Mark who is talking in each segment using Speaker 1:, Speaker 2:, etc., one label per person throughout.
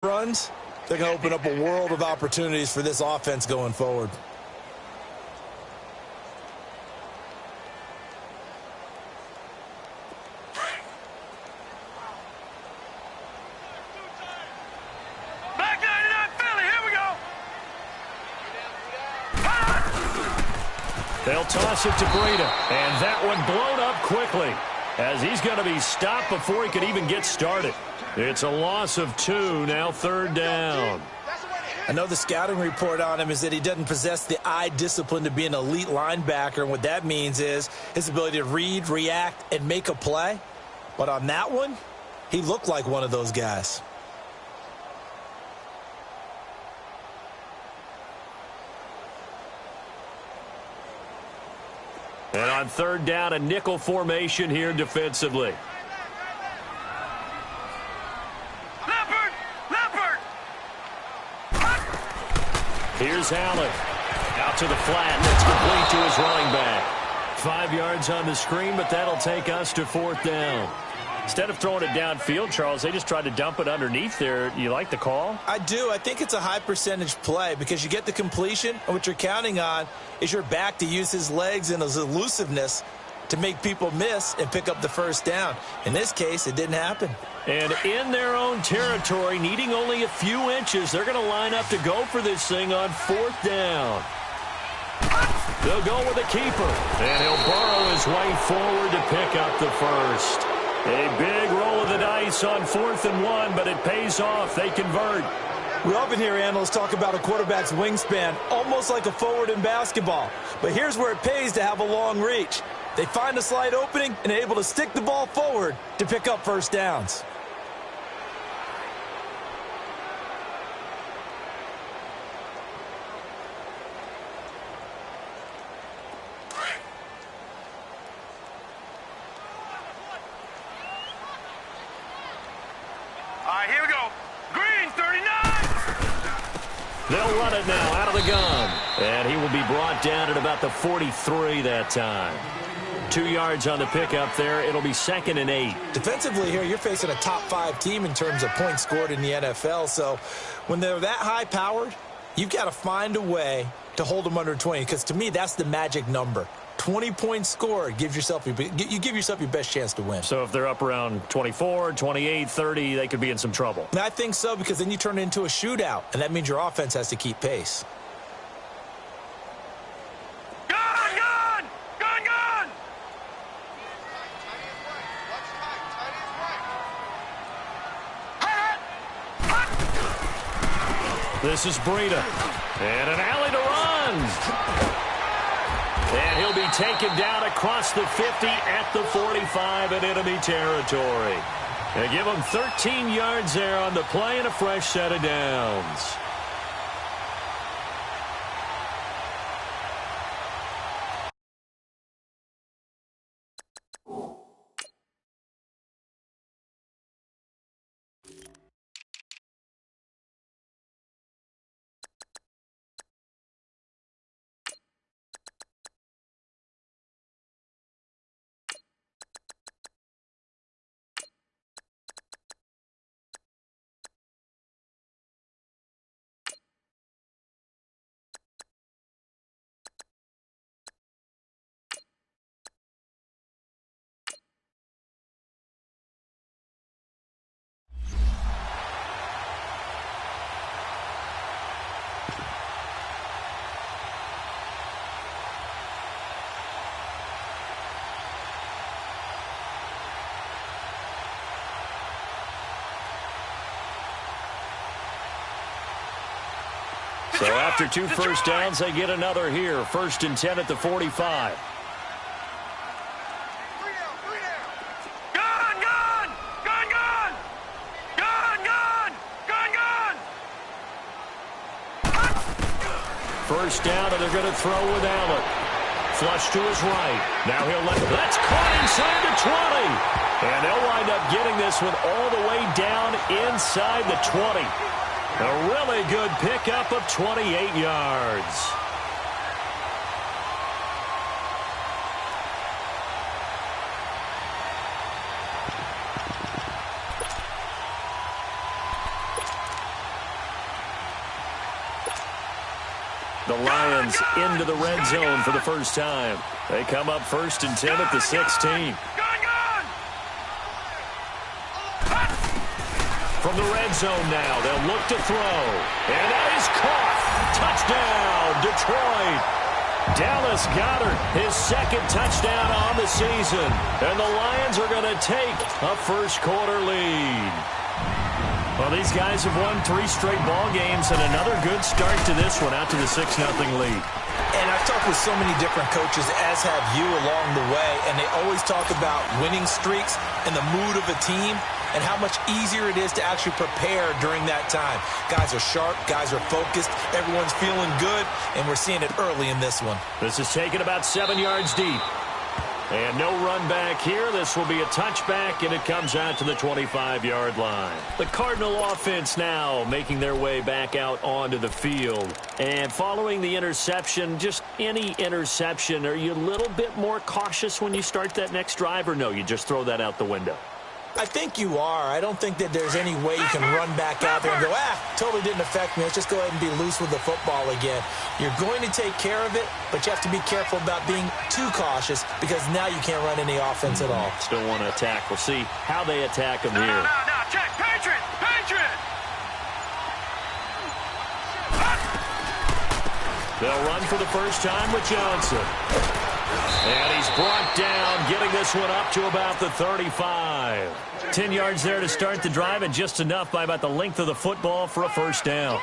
Speaker 1: runs, they can open up a world of opportunities for this offense going forward.
Speaker 2: Back 99 Philly, here we go. They'll toss it to Breida, and that one blown up quickly as he's going to be stopped before he could even get started. It's a loss of 2, now 3rd down.
Speaker 1: I know the scouting report on him is that he doesn't possess the eye discipline to be an elite linebacker, and what that means is his ability to read, react, and make a play. But on that one, he looked like one of those guys.
Speaker 2: And on 3rd down, a nickel formation here defensively. Here's Allen. Out to the flat. That's complete to his running back. 5 yards on the screen, but that'll take us to 4th down. Instead of throwing it downfield, Charles, they just tried to dump it underneath there. You like the call?
Speaker 1: I do. I think it's a high percentage play because you get the completion, and what you're counting on is your back to use his legs and his elusiveness to make people miss and pick up the 1st down. In this case, it didn't happen.
Speaker 2: And in their own territory, needing only a few inches, they're going to line up to go for this thing on 4th down. They'll go with a keeper, and he'll burrow his way forward to pick up the 1st. A big roll of the dice on 4th and 1, but it pays off. They convert.
Speaker 1: We often hear analysts talk about a quarterback's wingspan, almost like a forward in basketball. But here's where it pays to have a long reach. They find a slight opening and are able to stick the ball forward to pick up 1st downs.
Speaker 2: All right, here we go. Green, 39. They'll run it now out of the gun. And he will be brought down at about the 43 that time. 2 yards on the pickup there. It'll be 2nd and 8.
Speaker 1: Defensively here, you're facing a top 5 team in terms of points scored in the NFL. So when they're that high-powered, you've got to find a way to hold them under 20. Because to me, that's the magic number. 20 points scored, you give yourself your best chance to win.
Speaker 2: So if they're up around 24, 28, 30, they could be in some trouble.
Speaker 1: And I think so, because then you turn it into a shootout, and that means your offense has to keep pace.
Speaker 2: This is Breida. And an alley to run. And he'll be taken down across the 50 at the 45 in enemy territory. They give him 13 yards there on the play and a fresh set of downs. So after 2 first downs, they get another here. 1st and 10 at the 45. First down, and they're going to throw with Allen. Flush to his right. Now he'll that's caught inside the 20. And they'll wind up getting this one all the way down inside the 20. A really good pickup of 28 yards. The Lions into the red zone for the first time. They come up 1st and 10 at the 16. From the red zone now, they'll look to throw. And that is caught. Touchdown, Detroit. Dallas Goedert, his 2nd touchdown on the season. And the Lions are going to take a first-quarter lead. Well, these guys have won 3 straight ball games and another good start to this one out to the 6-0 lead.
Speaker 1: And I've talked with so many different coaches, as have you, along the way, and they always talk about winning streaks and the mood of a team and how much easier it is to actually prepare during that time. Guys are sharp, guys are focused, everyone's feeling good, and we're seeing it early in this one.
Speaker 2: This is taken about 7 yards deep. And no run back here. This will be a touchback, and it comes out to the 25-yard line. The Cardinal offense now making their way back out onto the field. And following the interception, just any interception, are you a little bit more cautious when you start that next drive, or no, you just throw that out the window?
Speaker 1: I think you are. I don't think that there's any way you can run back out there and go, totally didn't affect me. Let's just go ahead and be loose with the football again. You're going to take care of it, but you have to be careful about being too cautious because now you can't run any offense at all.
Speaker 2: Still want to attack. We'll see how they attack them here.
Speaker 3: No. Check. Patriot.
Speaker 2: They'll run for the first time with Johnson. And he's brought down, getting this one up to about the 35. 10 yards there to start the drive, and just enough by about the length of the football for a first down.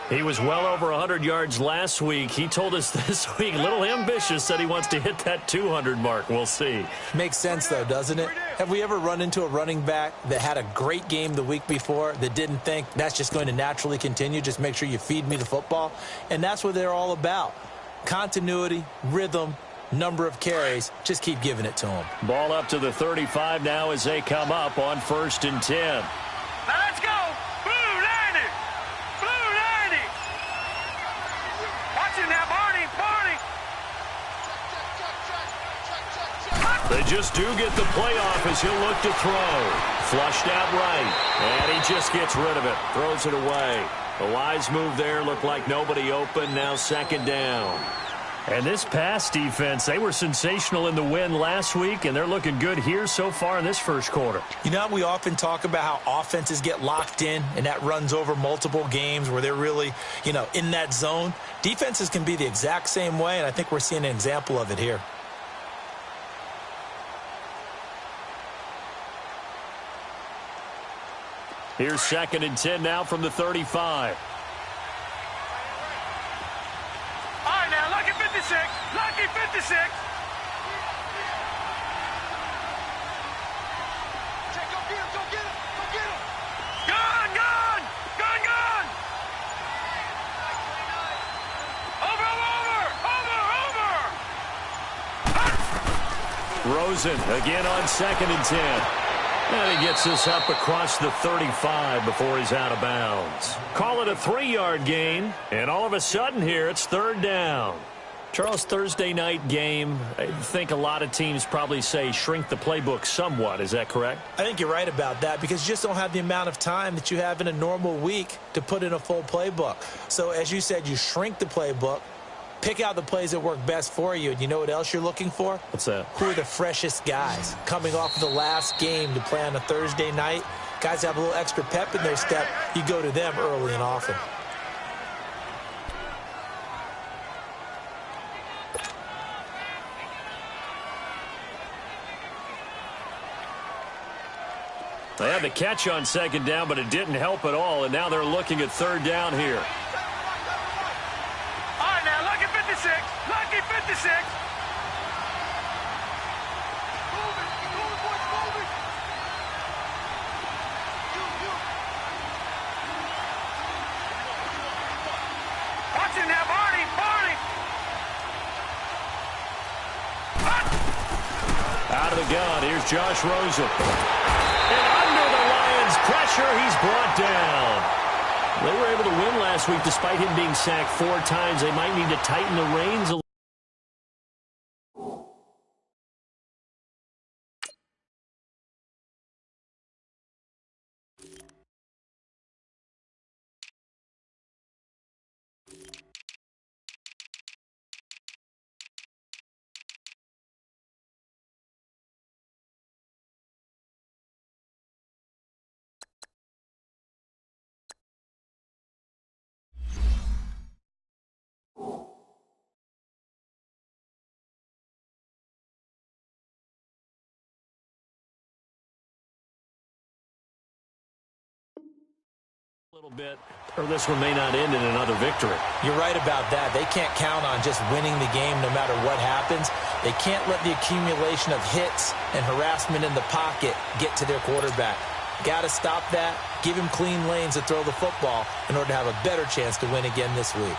Speaker 2: He was well over 100 yards last week. He told us this week, a little ambitious, said he wants to hit that 200 mark. We'll see.
Speaker 1: Makes sense, though, doesn't it? Have we ever run into a running back that had a great game the week before that didn't think that's just going to naturally continue? Just make sure you feed me the football. And that's what they're all about. Continuity, rhythm, number of carries, just keep giving it to them.
Speaker 2: Ball up to the 35 now as they come up on 1st and 10.
Speaker 3: Now let's go. Blue 90. Watch it now, Barney.
Speaker 2: They just do get the playoff as he'll look to throw. Flushed out right, and he just gets rid of it. Throws it away. A wise move there. Looked like nobody open. Now 2nd down. And this pass defense, they were sensational in the win last week, and they're looking good here so far in this first quarter.
Speaker 1: You know, we often talk about how offenses get locked in, and that runs over multiple games where they're really, in that zone. Defenses can be the exact same way, and I think we're seeing an example of it here.
Speaker 2: Here's 2nd and 10 now from the 35.
Speaker 3: Lucky 56. Go get him. Gone. Over.
Speaker 2: Rosen again on 2nd and 10. And he gets this up across the 35 before he's out of bounds. Call it a 3-yard gain, and all of a sudden here it's 3rd down. Charles, Thursday night game, I think a lot of teams probably say shrink the playbook somewhat. Is that correct?
Speaker 1: I think you're right about that because you just don't have the amount of time that you have in a normal week to put in a full playbook. So as you said, you shrink the playbook, pick out the plays that work best for you. And you know what else you're looking for?
Speaker 2: What's that?
Speaker 1: Who are the freshest guys coming off of the last game to play on a Thursday night? Guys have a little extra pep in their step. You go to them early and often.
Speaker 2: They had the catch on 2nd down, but it didn't help at all, and now they're looking at 3rd down here.
Speaker 3: All right, now, lucky 56. Watch it now, Barney.
Speaker 2: Out of the gun, here's Josh Rosen. And under the Lions' pressure, he's brought down. They were able to win last week despite him being sacked 4 times. They might need to tighten the reins a little. little bit, or this one may not end in another victory.
Speaker 1: You're right about that. They can't count on just winning the game no matter what happens. They can't let the accumulation of hits and harassment in the pocket get to their quarterback. Got to stop that, give him clean lanes to throw the football in order to have a better chance to win again this week.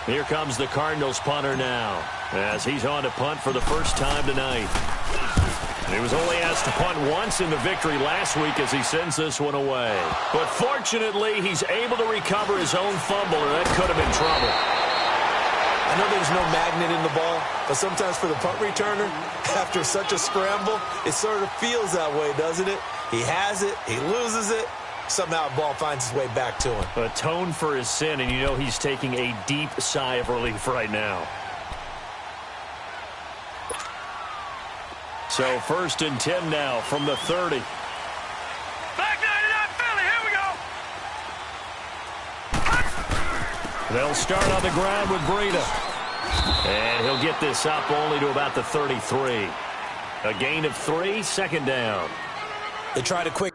Speaker 2: Here comes the Cardinals punter now, as he's on to punt for the first time tonight. He was only asked to punt once in the victory last week as he sends this one away. But fortunately, he's able to recover his own fumble, or that could have been trouble.
Speaker 1: I know there's no magnet in the ball, but sometimes for the punt returner, after such a scramble, it sort of feels that way, doesn't it? He has it, he loses it, somehow the ball finds its way back to him.
Speaker 2: Atone for his sin, and you know he's taking a deep sigh of relief right now. So 1st and 10 now from the 30.
Speaker 3: Back 99 Philly, here we go.
Speaker 2: They'll start on the ground with Breida. And he'll get this up only to about the 33. A gain of 3, 2nd down.
Speaker 1: They try to quick.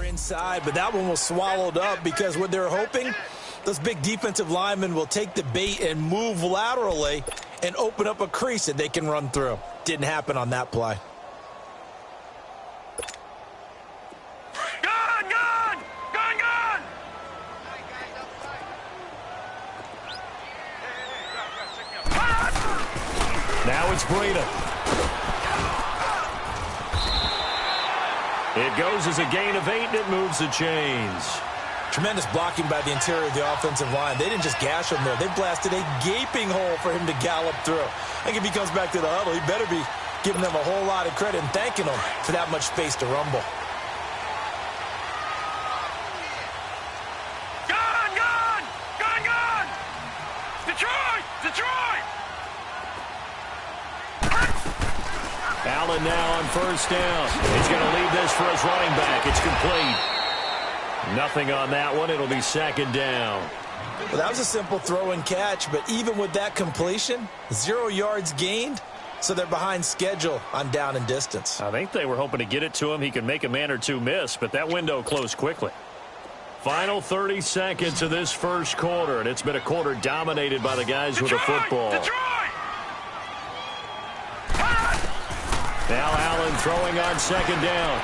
Speaker 1: Inside, but that one was swallowed up because what they're hoping, those big defensive linemen will take the bait and move laterally and open up a crease that they can run through. Didn't happen on that play.
Speaker 3: Gone, gone, gone, gone.
Speaker 2: Now it's Breida. It goes as a gain of 8, and it moves the chains.
Speaker 1: Tremendous blocking by the interior of the offensive line. They didn't just gash him there. They blasted a gaping hole for him to gallop through. I think if he comes back to the huddle, he better be giving them a whole lot of credit and thanking them for that much space to rumble.
Speaker 3: Gone, gone, gone, gone. Detroit, Detroit.
Speaker 2: Allen now on 1st down. He's going to leave this for his running back. It's complete. Nothing on that one. It'll be 2nd down.
Speaker 1: Well, that was a simple throw and catch, but even with that completion, 0 yards gained, so they're behind schedule on down and distance.
Speaker 2: I think they were hoping to get it to him. He could make a man or two miss, but that window closed quickly. Final 30 seconds of this first quarter, and it's been a quarter dominated by the guys with the football.
Speaker 3: Detroit.
Speaker 2: Now Allen throwing on 2nd down.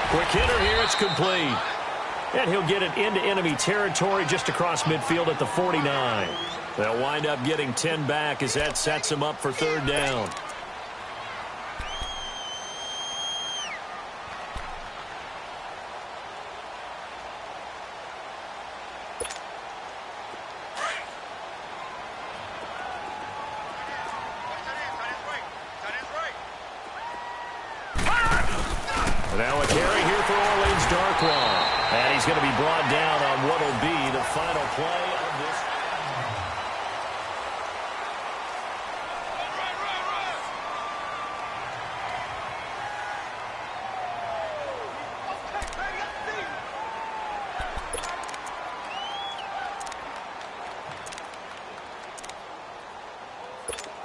Speaker 2: Quick hitter here, it's complete. And he'll get it into enemy territory just across midfield at the 49. They'll wind up getting 10 back as that sets him up for 3rd down. Now a carry here for Orleans Darkwa. And he's going to be brought down on what will be the final play of this.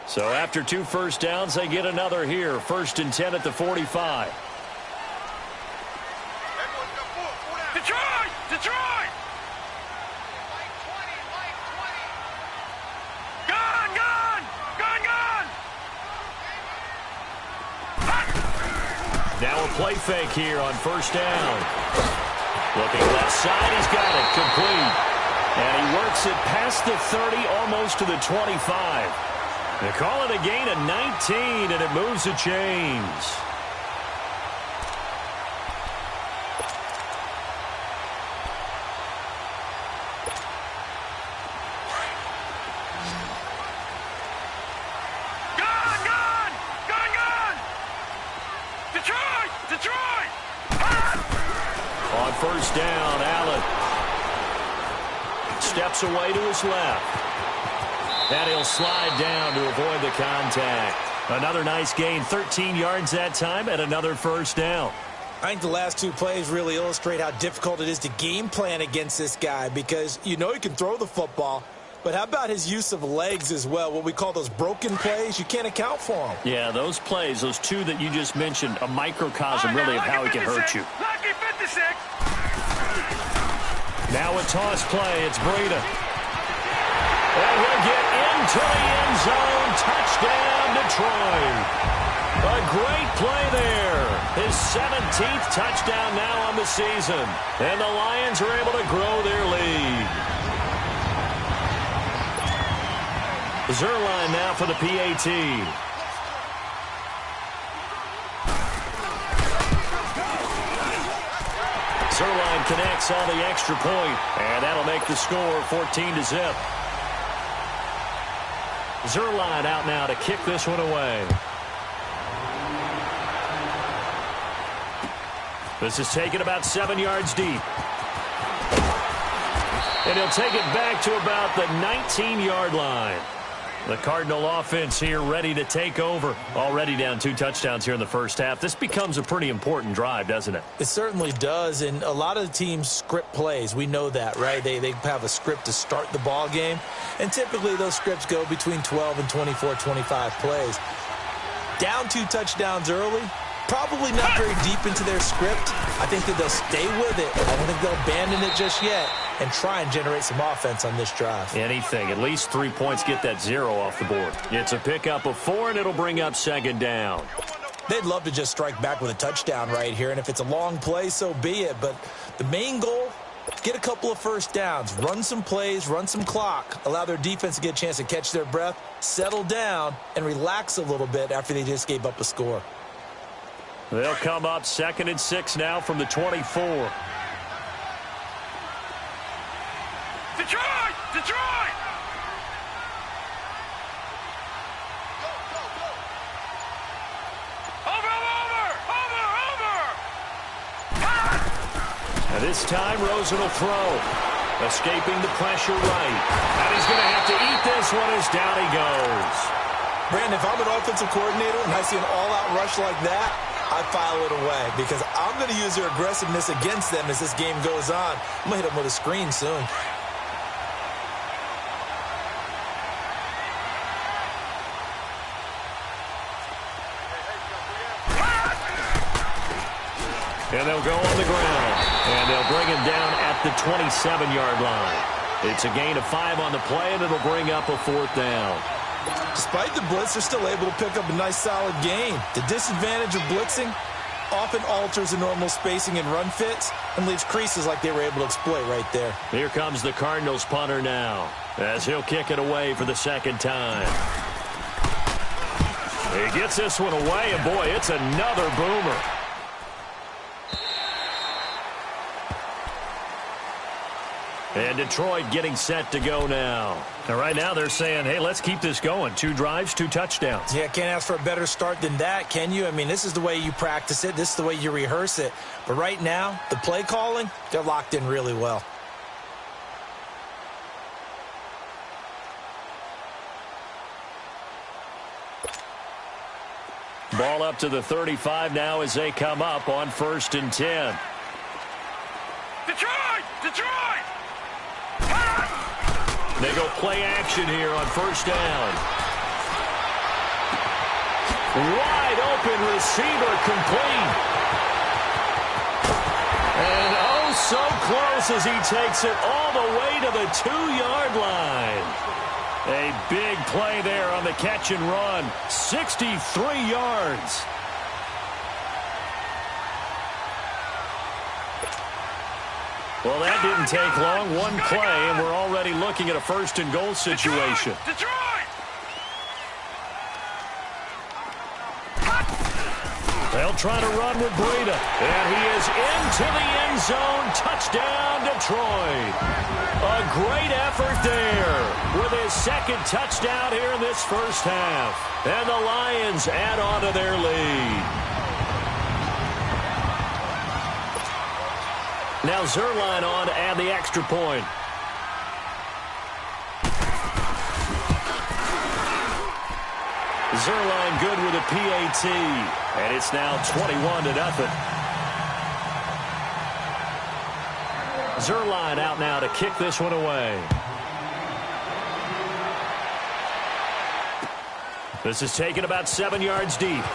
Speaker 2: So after 2 first downs, they get another here. 1st and 10 at the 45.
Speaker 3: Detroit, Detroit. Gone, gone, gone, gone.
Speaker 2: Now a play fake here on 1st down. Looking left side, he's got it complete. And he works it past the 30, almost to the 25. They call it a gain of 19, and it moves the chains. first down. Allen steps away to his left. And he'll slide down to avoid the contact. Another nice gain, 13 yards that time, and another first down.
Speaker 1: I think the last two plays really illustrate how difficult it is to game plan against this guy because you know he can throw the football, but how about his use of legs as well, what we call those broken plays? You can't account for them.
Speaker 2: Yeah, those plays, those two that you just mentioned, a microcosm really of how he can hurt you.
Speaker 3: Lucky 56.
Speaker 2: Now a toss play, it's Breida. And he'll get into the end zone, touchdown Detroit. A great play there. His 17th touchdown now on the season. And the Lions are able to grow their lead. Zerline now for the PAT. Zerline connects on the extra point, and that'll make the score 14-0. Zerline out now to kick this one away. This is taken about 7 yards deep. And he'll take it back to about the 19-yard line. The Cardinal offense here ready to take over. Already down 2 touchdowns here in the first half. This becomes a pretty important drive, doesn't it?
Speaker 1: It certainly does, and a lot of the teams script plays. We know that, right? They have a script to start the ball game, and typically those scripts go between 12 and 24, 25 plays. Down 2 touchdowns early, probably not very deep into their script. I think that they'll stay with it. I don't think they'll abandon it just yet and try and generate some offense on this drive.
Speaker 2: Anything. At least 3 points, get that 0 off the board. It's a pickup of 4, and it'll bring up second down.
Speaker 1: They'd love to just strike back with a touchdown right here, and if it's a long play, so be it. But the main goal, get a couple of first downs, run some plays, run some clock, allow their defense to get a chance to catch their breath, settle down, and relax a little bit after they just gave up a score.
Speaker 2: They'll come up 2nd and 6 now from the 24.
Speaker 3: Detroit! Detroit! Over!
Speaker 2: And this time, Rosen will throw. Escaping the pressure right. And he's going to have to eat this one as down he goes.
Speaker 1: Brandon, if I'm an offensive coordinator and I see an all-out rush like that, I file it away because I'm going to use their aggressiveness against them as this game goes on. I'm going to hit them with a screen soon.
Speaker 2: And they'll go on the ground. And they'll bring him down at the 27-yard line. It's a gain of 5 on the play, and it'll bring up a 4th down.
Speaker 1: Despite the blitz, they're still able to pick up a nice, solid gain. The disadvantage of blitzing often alters the normal spacing and run fits and leaves creases like they were able to exploit right there.
Speaker 2: Here comes the Cardinals punter now as he'll kick it away for the 2nd time. He gets this one away, and boy, it's another boomer. And Detroit getting set to go now. And right now they're saying, hey, let's keep this going. 2 drives, 2 touchdowns.
Speaker 1: Yeah, can't ask for a better start than that, can you? I mean, this is the way you practice it. This is the way you rehearse it. But right now, the play calling, they're locked in really well.
Speaker 2: Ball up to the 35 now as they come up on 1st and 10.
Speaker 3: Detroit! Detroit!
Speaker 2: They go play action here on 1st down. Wide open receiver complete. And oh, so close as he takes it all the way to the 2-yard line. A big play there on the catch and run. 63 yards. Well, that didn't take long. 1 play, and we're already looking at a 1st and goal situation.
Speaker 3: Detroit!
Speaker 2: They'll try to run with Breida. And he is into the end zone. Touchdown, Detroit. A great effort there with his 2nd touchdown here in this first half. And the Lions add on to their lead. Now Zerline on to add the extra point. Zerline good with a PAT, and it's now 21-0. Zerline out now to kick this one away. This is taken about 7 yards deep.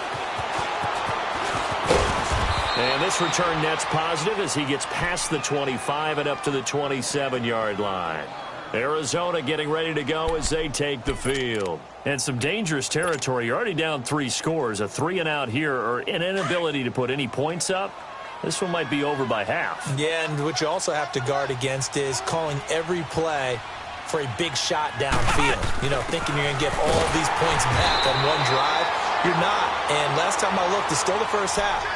Speaker 2: And this return net's positive as he gets past the 25 and up to the 27-yard line. Arizona getting ready to go as they take the field. And some dangerous territory. You're already down 3 scores. A 3-and-out here or an inability to put any points up. This one might be over by half.
Speaker 1: Yeah, and what you also have to guard against is calling every play for a big shot downfield. You know, thinking you're going to get all these points back on one drive. You're not. And last time I looked, it's still the first half.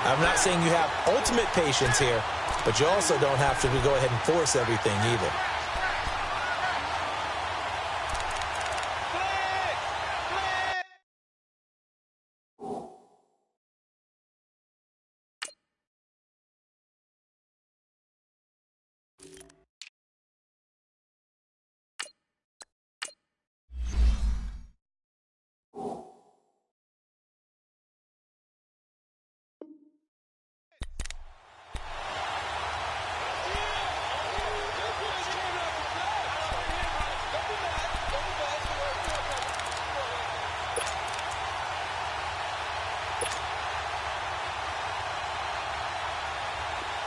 Speaker 1: I'm not saying you have ultimate patience here, but you also don't have to go ahead and force everything either.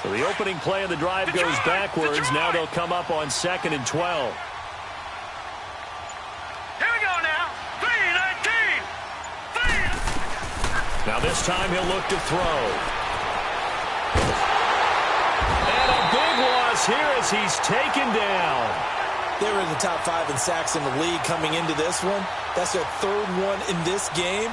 Speaker 2: So the opening play of the drive goes backwards. Now they'll come up on 2nd and 12.
Speaker 3: Here we go now. 3-19.
Speaker 2: Now this time he'll look to throw. And a big loss here as he's taken down.
Speaker 1: They were in the top 5 in sacks in the league coming into this one. That's their 3rd one in this game.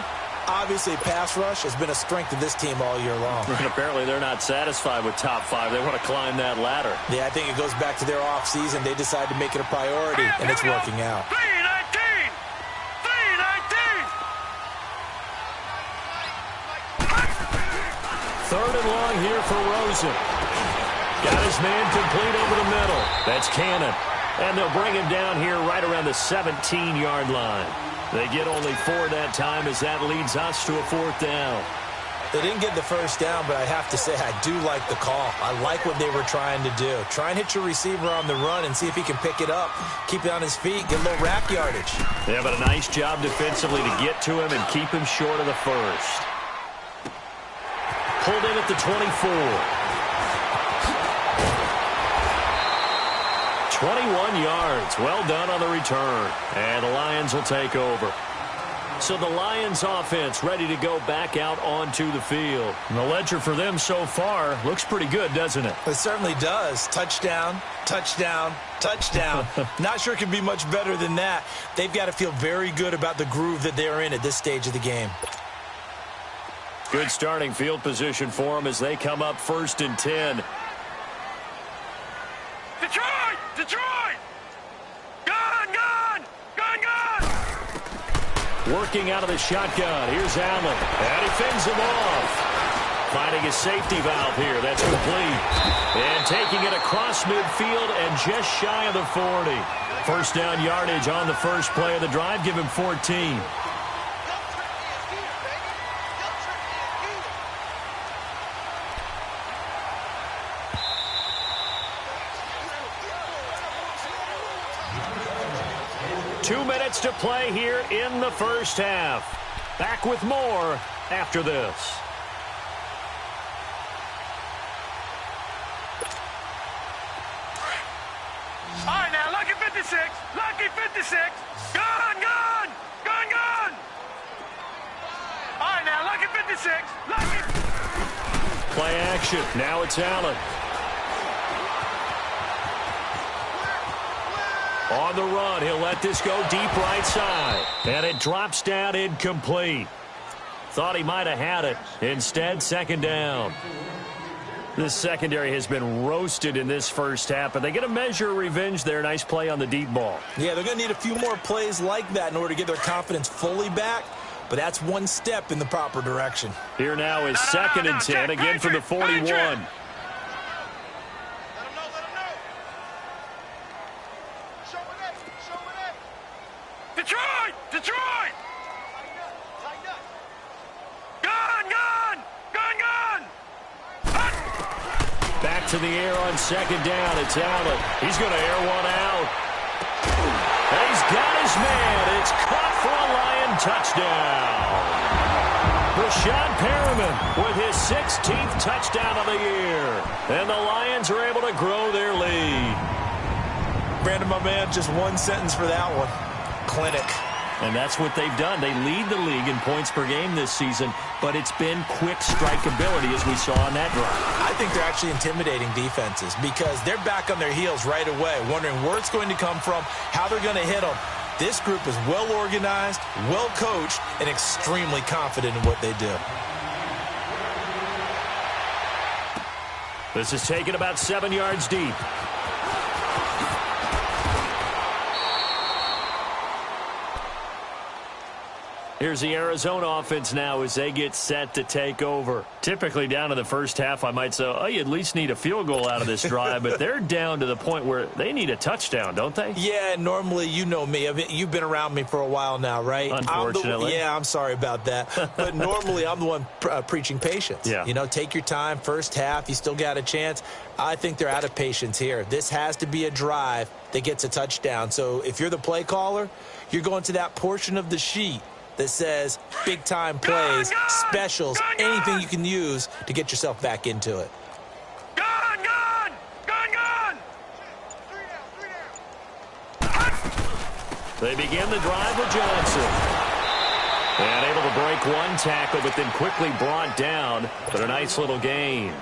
Speaker 1: Obviously, pass rush has been a strength of this team all year long.
Speaker 2: And apparently they're not satisfied with top 5. They want to climb that ladder.
Speaker 1: Yeah, I think it goes back to their offseason. They decided to make it a priority, and it's working out.
Speaker 3: 3-19.
Speaker 2: 3rd and long here for Rosen. Got his man complete over the middle. That's Cannon. And they'll bring him down here right around the 17-yard line. They get only 4 that time as that leads us to a 4th down.
Speaker 1: They didn't get the first down, but I have to say I do like the call. I like what they were trying to do. Try and hit your receiver on the run and see if he can pick it up. Keep it on his feet, get a little rack yardage.
Speaker 2: Yeah, but a nice job defensively to get to him and keep him short of the first. Pulled in at the 24. 21 yards. Well done on the return. And the Lions will take over. So the Lions offense ready to go back out onto the field. And the ledger for them so far looks pretty good, doesn't it?
Speaker 1: It certainly does. Touchdown, touchdown, touchdown. Not sure it can be much better than that. They've got to feel very good about the groove that they're in at this stage of the game.
Speaker 2: Good starting field position for them as they come up 1st and 10.
Speaker 3: Detroit! Detroit! Gun! Gun! Gun! Gun!
Speaker 2: Working out of the shotgun. Here's Allen. And he fends him off. Finding a safety valve here. That's complete. And taking it across midfield and just shy of the 40. First down yardage on the first play of the drive. Give him 14. To play here in the first half. Back with more after this.
Speaker 3: All right, now, lucky 56. Lucky 56. Gun! Gun! Gun! Gun! All right, now, lucky 56. Lucky.
Speaker 2: Play action. Now it's Allen. On the run, he'll let this go deep right side. And it drops down incomplete. Thought he might have had it. Instead, 2nd down. This secondary has been roasted in this first half, but they get a measure of revenge there. Nice play on the deep ball.
Speaker 1: Yeah, they're going to need a few more plays like that in order to get their confidence fully back, but that's one step in the proper direction.
Speaker 2: Here now is 2nd and 10, again from the 41. to the air on second down. It's Allen. He's going to air one out. And he's got his man. It's caught for a Lion touchdown. Brashad Perriman with his 16th touchdown of the year. And the Lions are able to grow their lead.
Speaker 1: Brandon, my man, just one sentence for that one. Clinic.
Speaker 2: And that's what they've done. They lead the league in points per game this season, but it's been quick strikeability as we saw on that drive.
Speaker 1: I think they're actually intimidating defenses because they're back on their heels right away, wondering where it's going to come from, how they're going to hit them. This group is well organized, well coached, and extremely confident in what they do.
Speaker 2: This is taken about 7 yards deep. Here's the Arizona offense now as they get set to take over. Typically down in the first half, I might say, oh, you at least need a field goal out of this drive, but they're down to the point where they need a touchdown, don't they?
Speaker 1: Yeah, normally, you know me. I mean, you've been around me for a while now, right?
Speaker 2: Unfortunately.
Speaker 1: I'm sorry about that. But normally, I'm the one preaching patience.
Speaker 2: Yeah.
Speaker 1: You know, take your time. First half, you still got a chance. I think they're out of patience here. This has to be a drive that gets a touchdown. So if you're the play caller, you're going to that portion of the sheet that says big-time plays, specials, anything you can use to get yourself back into it.
Speaker 2: They begin the drive with Johnson. And able to break one tackle, but then quickly brought down. But a nice little gain.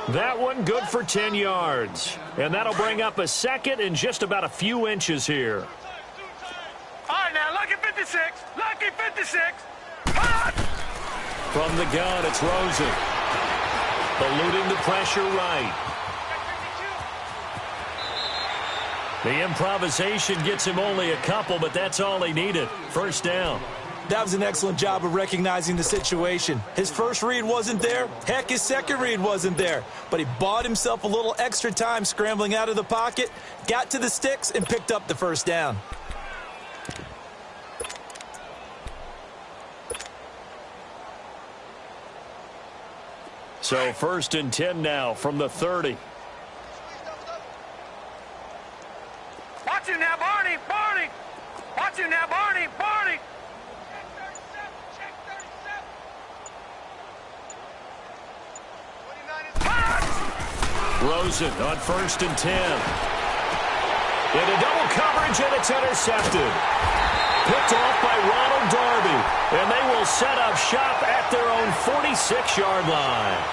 Speaker 2: That one good for 10 yards. And that'll bring up a second and just about a few inches here.
Speaker 3: All right, now, lucky 56. Lucky 56.
Speaker 2: From the gun, it's Rosen. Eluding the pressure right. The improvisation gets him only a couple, but that's all he needed. First down.
Speaker 1: That was an excellent job of recognizing the situation. His first read wasn't there. Heck, his second read wasn't there. But he bought himself a little extra time scrambling out of the pocket, got to the sticks, and picked up the first down.
Speaker 2: So 1st and 10 now from the 30.
Speaker 3: Watch him now, Barney. Barney. Watch him now, Barney. Barney.
Speaker 2: Rosen on 1st and 10. Into double coverage, and it's intercepted. Picked off by Ronald Darby, and they will set up shop at their own 46-yard line.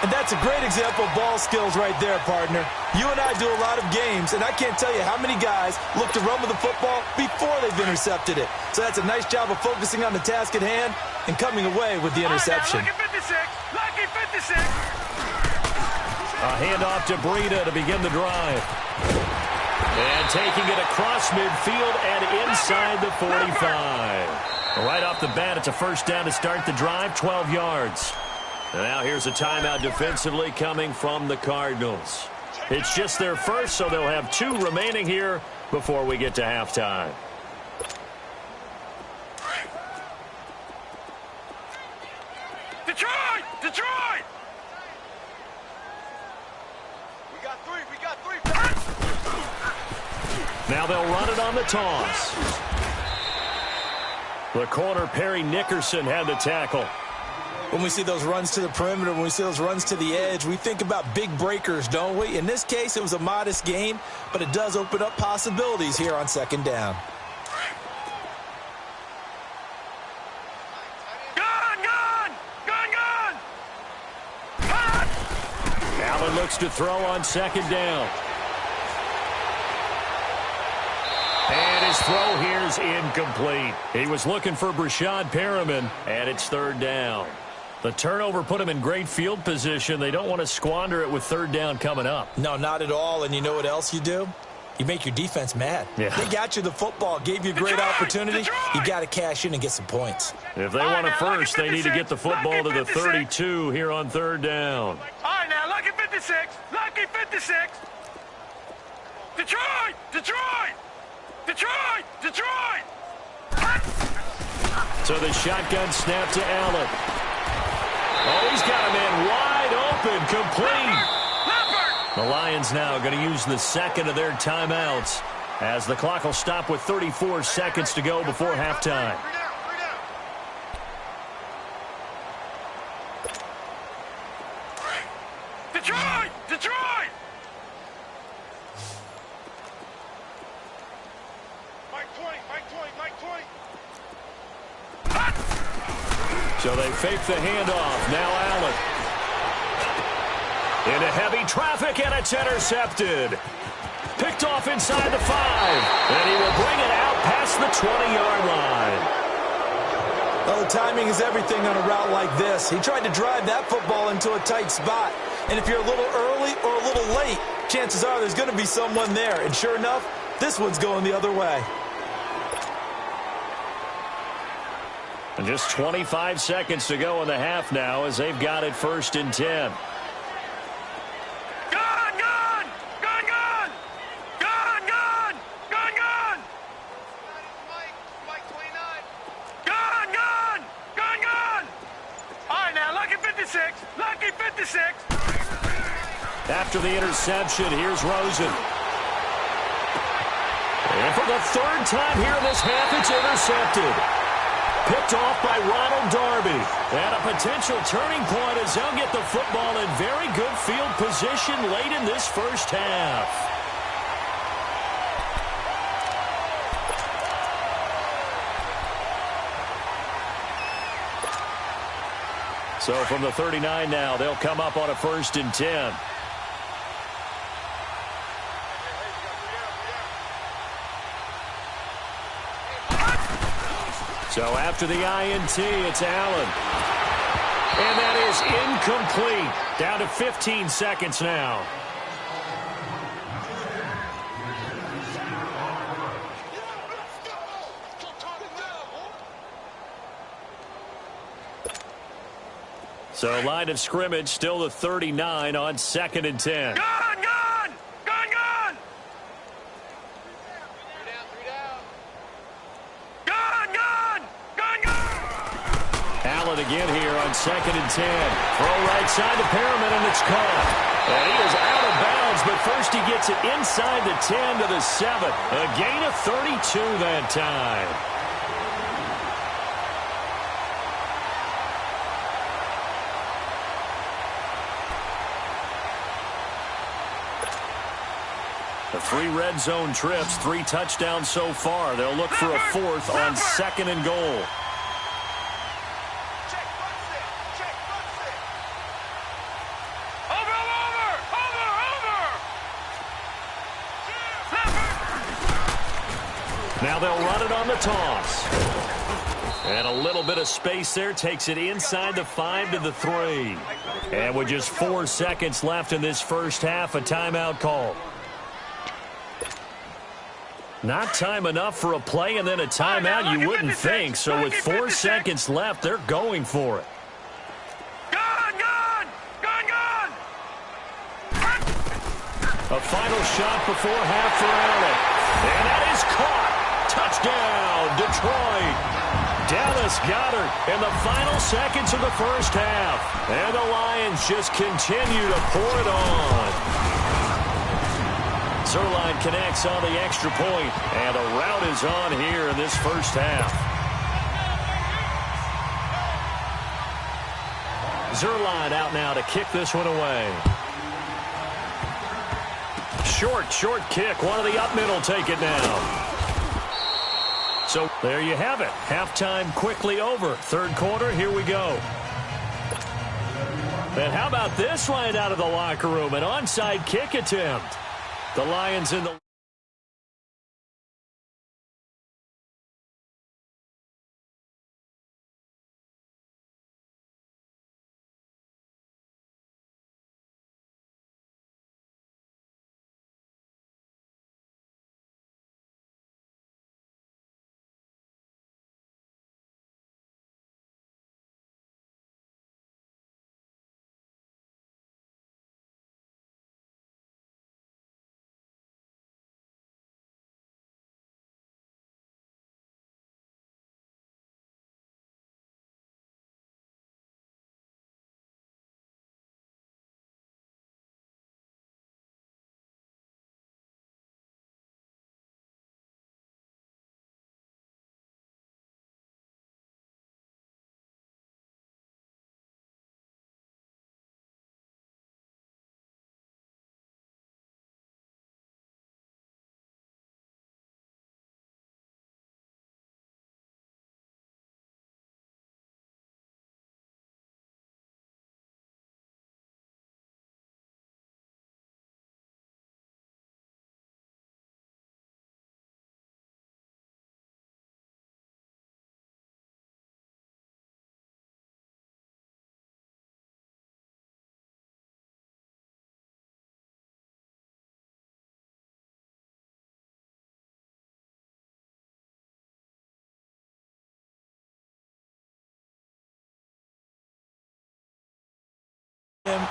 Speaker 1: And that's a great example of ball skills right there, partner. You and I do a lot of games, and I can't tell you how many guys look to run with the football before they've intercepted it. So that's a nice job of focusing on the task at hand and coming away with the interception.
Speaker 3: All right, now, lucky 56. Lucky 56.
Speaker 2: A handoff to Breida to begin the drive. And taking it across midfield and inside the 45. Right off the bat, it's a first down to start the drive, 12 yards. And now here's a timeout defensively coming from the Cardinals. It's just their first, so they'll have 2 remaining here before we get to halftime.
Speaker 3: Detroit! Detroit! We got three.
Speaker 2: Now they'll run it on the toss. The corner, Perry Nickerson, had the tackle.
Speaker 1: When we see those runs to the perimeter, when we see those runs to the edge, we think about big breakers, don't we? In this case, it was a modest gain, but it does open up possibilities here on second down.
Speaker 2: Allen looks to throw on second down. And his throw here's incomplete. He was looking for Brashad Perriman, and it's 3rd down. The turnover put him in great field position. They don't want to squander it with 3rd down coming up.
Speaker 1: No, not at all. And you know what else you do? You make your defense mad.
Speaker 2: Yeah.
Speaker 1: They got you the football, gave you a great opportunity. You got to cash in and get some points.
Speaker 2: If they want it first, they need to get the football to the 32 here on 3rd down.
Speaker 3: All right, now, lucky 56. Lucky 56. Detroit! Detroit! Detroit! Detroit!
Speaker 2: So the shotgun snap to Allen. Oh, he's got a man wide open, complete. The Lions now going to use the second of their timeouts as the clock will stop with 34 seconds to go before halftime.
Speaker 3: Detroit! Detroit! Mike 20, Mike 20, Mike 20.
Speaker 2: So they fake the handoff. Now Allen. Into heavy traffic, and it's intercepted. Picked off inside the 5. And he will bring it out past the 20-yard line.
Speaker 1: Well, the timing is everything on a route like this. He tried to drive that football into a tight spot. And if you're a little early or a little late, chances are there's going to be someone there. And sure enough, this one's going the other way.
Speaker 2: And just 25 seconds to go in the half now as they've got it 1st and 10.
Speaker 3: Lucky 56.
Speaker 2: After the interception, here's Rosen. And for the 3rd time here in this half, it's intercepted. Picked off by Ronald Darby. And a potential turning point as they'll get the football in very good field position late in this first half. So from the 39 now, they'll come up on a 1st and 10. So after the INT, it's Allen. And that is incomplete. Down to 15 seconds now. So line of scrimmage still the 39 on 2nd and 10.
Speaker 3: Gun! Gun! Gun! Gun! Gun! Gun! Gun! Gun!
Speaker 2: Allen again here on 2nd and 10. Throw right side to Perriman, and it's caught. And he is out of bounds, but first he gets it inside the 10 to the 7. A gain of 32 that time. The 3 red zone trips, 3 touchdowns so far. They'll look for a 4th on 2nd and goal. Now they'll run it on the toss. And a little bit of space there takes it inside the 5 to the 3. And with just 4 seconds left in this first half, a timeout call. Not time enough for a play and then a timeout, you wouldn't think. So with 4 seconds left, they're going for it.
Speaker 3: Gun! Gun! Gun! Gun!
Speaker 2: A final shot before half for Allen. And that is caught. Touchdown, Detroit. Dallas Goedert in the final seconds of the first half. And the Lions just continue to pour it on. Zerline connects on the extra point, and the rout is on here in this first half. Zerline out now to kick this one away. Short kick. One of the up middle take it now. So there you have it. Halftime quickly over. 3rd quarter, here we go. And how about this line out of the locker room? An onside kick attempt. The Lions in the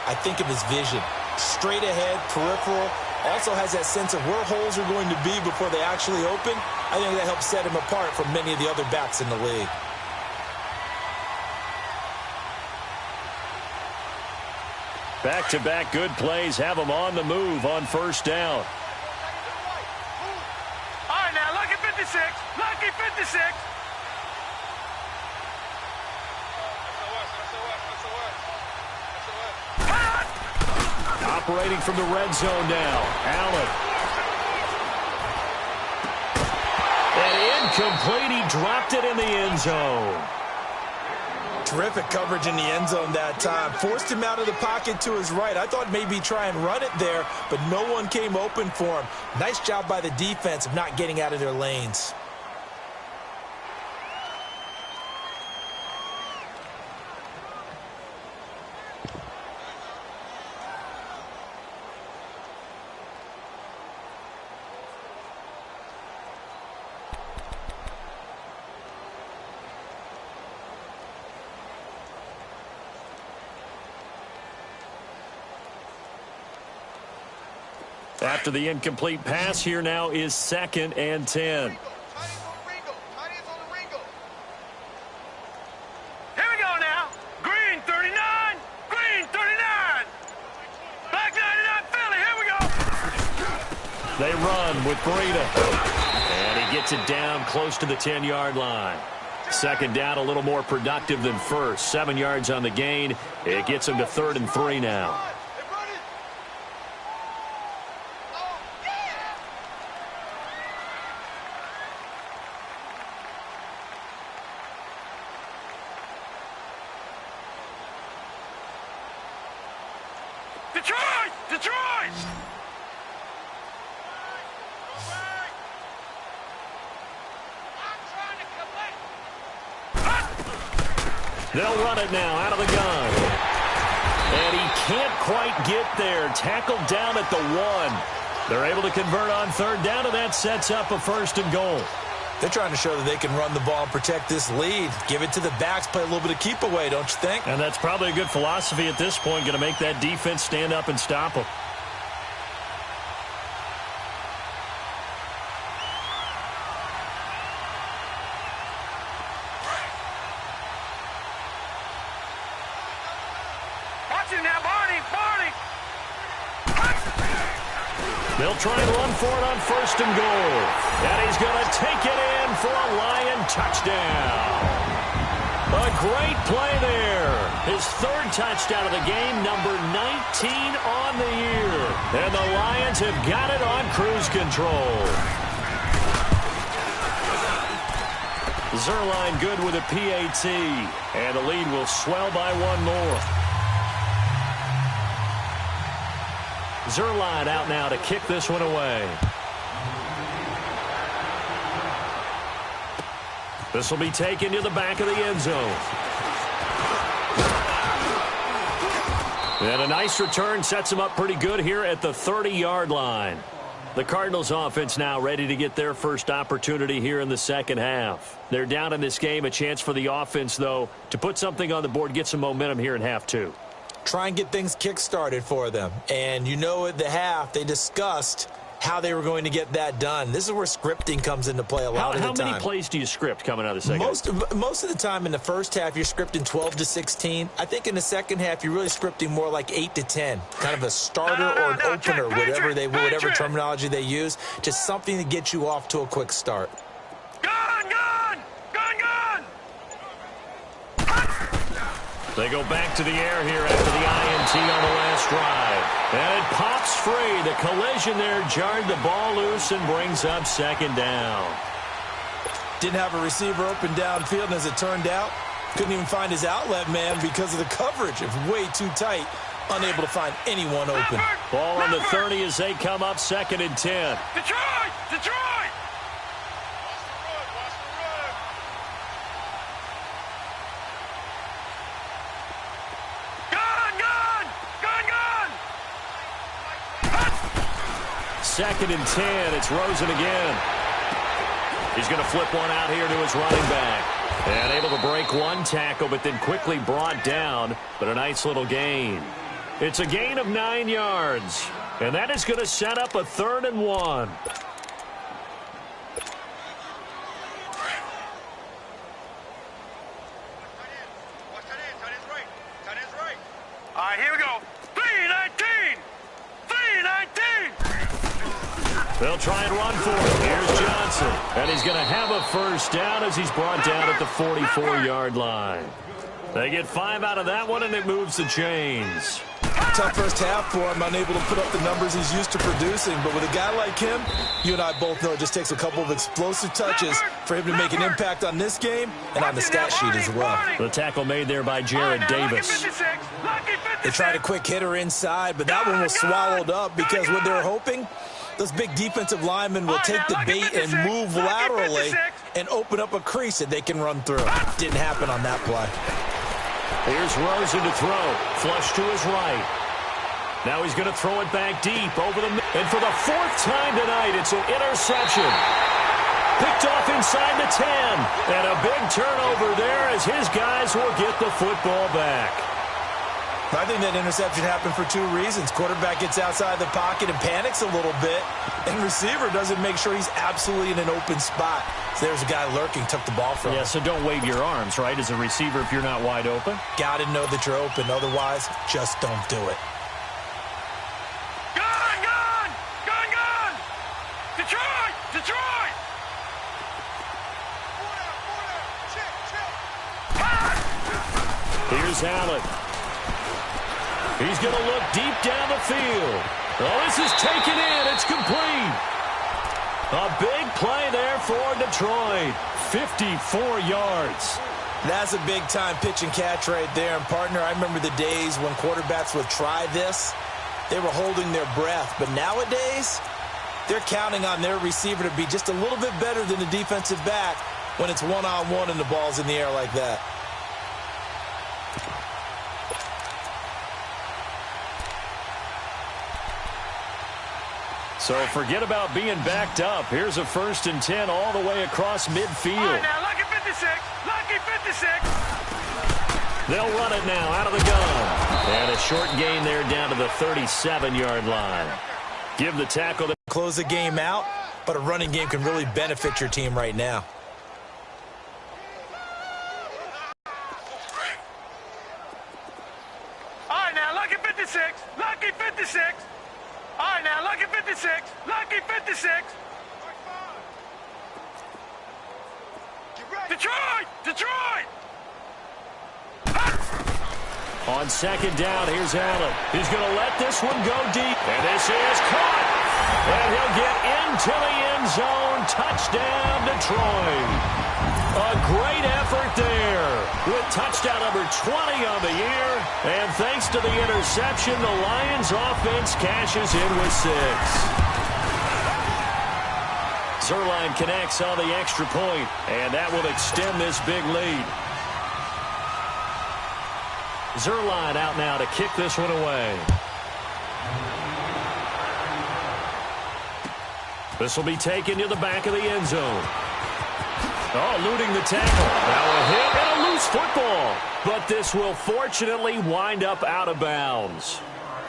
Speaker 1: I think of his vision. Straight ahead, peripheral, also has that sense of where holes are going to be before they actually open. I think that helps set him apart from many of the other backs in the league.
Speaker 2: Back-to-back good plays have him on the move on first down.
Speaker 3: All right, now, lucky 56. Lucky 56.
Speaker 2: Operating from the red zone now. Allen. And incomplete. He dropped it in the end zone.
Speaker 1: Terrific coverage in the end zone that time. Forced him out of the pocket to his right. I thought maybe try and run it there, but no one came open for him. Nice job by the defense of not getting out of their lanes.
Speaker 2: After the incomplete pass, here now is 2nd and 10.
Speaker 3: Here we go now. Green 39. Green 39. Black 99 Philly. Here we go.
Speaker 2: They run with Breida. And he gets it down close to the 10-yard line. Second down a little more productive than first. 7 yards on the gain. It gets him to 3rd and 3 now.
Speaker 3: Detroit! Detroit!
Speaker 2: They'll run it now out of the gun. And he can't quite get there. Tackled down at the 1. They're able to convert on 3rd down, and that sets up a 1st and goal.
Speaker 1: They're trying to show that they can run the ball and protect this lead. Give it to the backs, play a little bit of keep away, don't you think?
Speaker 2: And that's probably a good philosophy at this point, going to make that defense stand up and stop them.
Speaker 3: Watch it now, Barney! Barney!
Speaker 2: They'll try and run for it on 1st and goal. And he's going to take it in for a Lion touchdown. A great play there. His 3rd touchdown of the game, number 19 on the year. And the Lions have got it on cruise control. Zerline good with a PAT. And the lead will swell by 1 more. Zerline out now to kick this one away. This will be taken to the back of the end zone. And a nice return sets him up pretty good here at the 30-yard line. The Cardinals offense now ready to get their first opportunity here in the second half. They're down in this game. A chance for the offense, though, to put something on the board, get some momentum here in half 2.
Speaker 1: Try and get things kick-started for them. And you know at the half, they discussed how they were going to get that done. This is where scripting comes into play a lot of the time.
Speaker 2: How many plays do you script coming out of the second half?
Speaker 1: Most of the time in the first half, you're scripting 12 to 16. I think in the second half, you're really scripting more like 8 to 10. Kind of a starter or an opener, whatever terminology they use. Just something to get you off to a quick start.
Speaker 3: Gun! Gun! Gun! Gun!
Speaker 2: They go back to the air here after the INT on the last drive. And it pops free. The collision there jarred the ball loose and brings up 2nd down.
Speaker 1: Didn't have a receiver open downfield, and as it turned out, couldn't even find his outlet man because of the coverage. It was way too tight, unable to find anyone open.
Speaker 2: Ball on the 30 as they come up 2nd and 10.
Speaker 3: Detroit! Detroit! Gun! Gun! Gun! Gun!
Speaker 2: 2nd and 10. It's Rosen again. He's going to flip one out here to his running back. And able to break one tackle, but then quickly brought down. But a nice little gain. It's a gain of 9 yards. And that is going to set up a 3rd and 1.
Speaker 3: All right, here we go. 3-19! 3-19!
Speaker 2: They'll try and run for it. Here's Johnson. And he's going to have a first down as he's brought down at the 44-yard line. They get 5 out of that one, and it moves the chains.
Speaker 1: Tough first half for him, unable to put up the numbers he's used to producing. But with a guy like him, you and I both know it just takes a couple of explosive touches for him to make an impact on this game and on the stat sheet as well.
Speaker 2: The tackle made there by Jared Davis.
Speaker 1: They tried a quick hitter inside, but that one was swallowed up because what they're hoping, those big defensive linemen will take the bait and move laterally and open up a crease that they can run through. Didn't happen on that play.
Speaker 2: Here's Rosen to throw. Flush to his right. Now he's going to throw it back deep over the middle. And for the 4th time tonight, it's an interception. Picked off inside the 10. And a big turnover there as his guys will get the football back.
Speaker 1: I think that interception happened for 2 reasons. Quarterback gets outside the pocket and panics a little bit, and receiver doesn't make sure he's absolutely in an open spot. So there's a guy lurking, took the ball from him.
Speaker 2: Yeah, so don't wave your arms, right, as a receiver if you're not wide open.
Speaker 1: Got to know that you're open. Otherwise, just don't do it.
Speaker 3: Gun! Gun! Gun! Gun! Detroit! Detroit!
Speaker 2: Here's Allen. He's going to look deep down the field. Oh, this is taken in. It's complete. A big play there for Detroit. 54 yards.
Speaker 1: That's a big-time pitch and catch right there. And, partner, I remember the days when quarterbacks would try this. They were holding their breath. But nowadays, they're counting on their receiver to be just a little bit better than the defensive back when it's one-on-one and the ball's in the air like that.
Speaker 2: So forget about being backed up. Here's a 1st and 10 all the way across midfield.
Speaker 3: All right, now, lucky 56. Lucky 56.
Speaker 2: They'll run it now out of the gun. And a short gain there down to the 37-yard line. Give the tackle to
Speaker 1: close the game out, but a running game can really benefit your team right now.
Speaker 3: All right, now, lucky 56. Lucky 56. All right, now, lucky 56. Lucky 56. Detroit! Detroit!
Speaker 2: On 2nd down, here's Allen. He's going to let this one go deep. And this is caught. And he'll get into the end zone. Touchdown, Detroit. A great effort there with touchdown number 20 on the year. And thanks to the interception, the Lions offense cashes in with 6. Zerline connects on the extra point, and that will extend this big lead. Zerline out now to kick this one away. This will be taken to the back of the end zone. Oh, eluding the tackle. Now a hit and a loose football. But this will fortunately wind up out of bounds.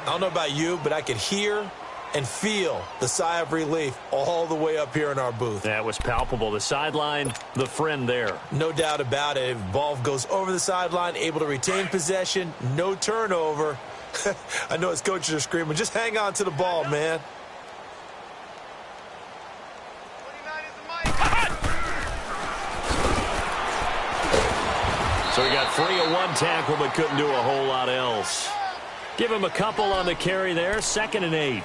Speaker 1: I don't know about you, but I could hear and feel the sigh of relief all the way up here in our booth.
Speaker 2: That was palpable. The sideline, the friend there.
Speaker 1: No doubt about it. If ball goes over the sideline, able to retain possession, no turnover. I know his coaches are screaming, just hang on to the ball, man.
Speaker 2: So he got free of one tackle but couldn't do a whole lot else. Give him a couple on the carry there. 2nd and 8.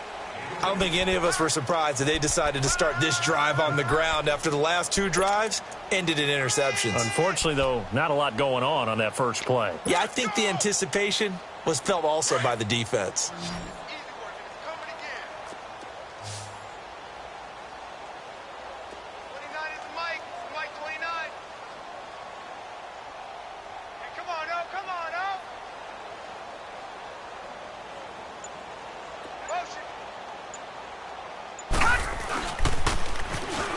Speaker 1: I don't think any of us were surprised that they decided to start this drive on the ground after the last 2 drives ended in interceptions.
Speaker 2: Unfortunately, though, not a lot going on that first play.
Speaker 1: Yeah, I think the anticipation was felt also by the defense.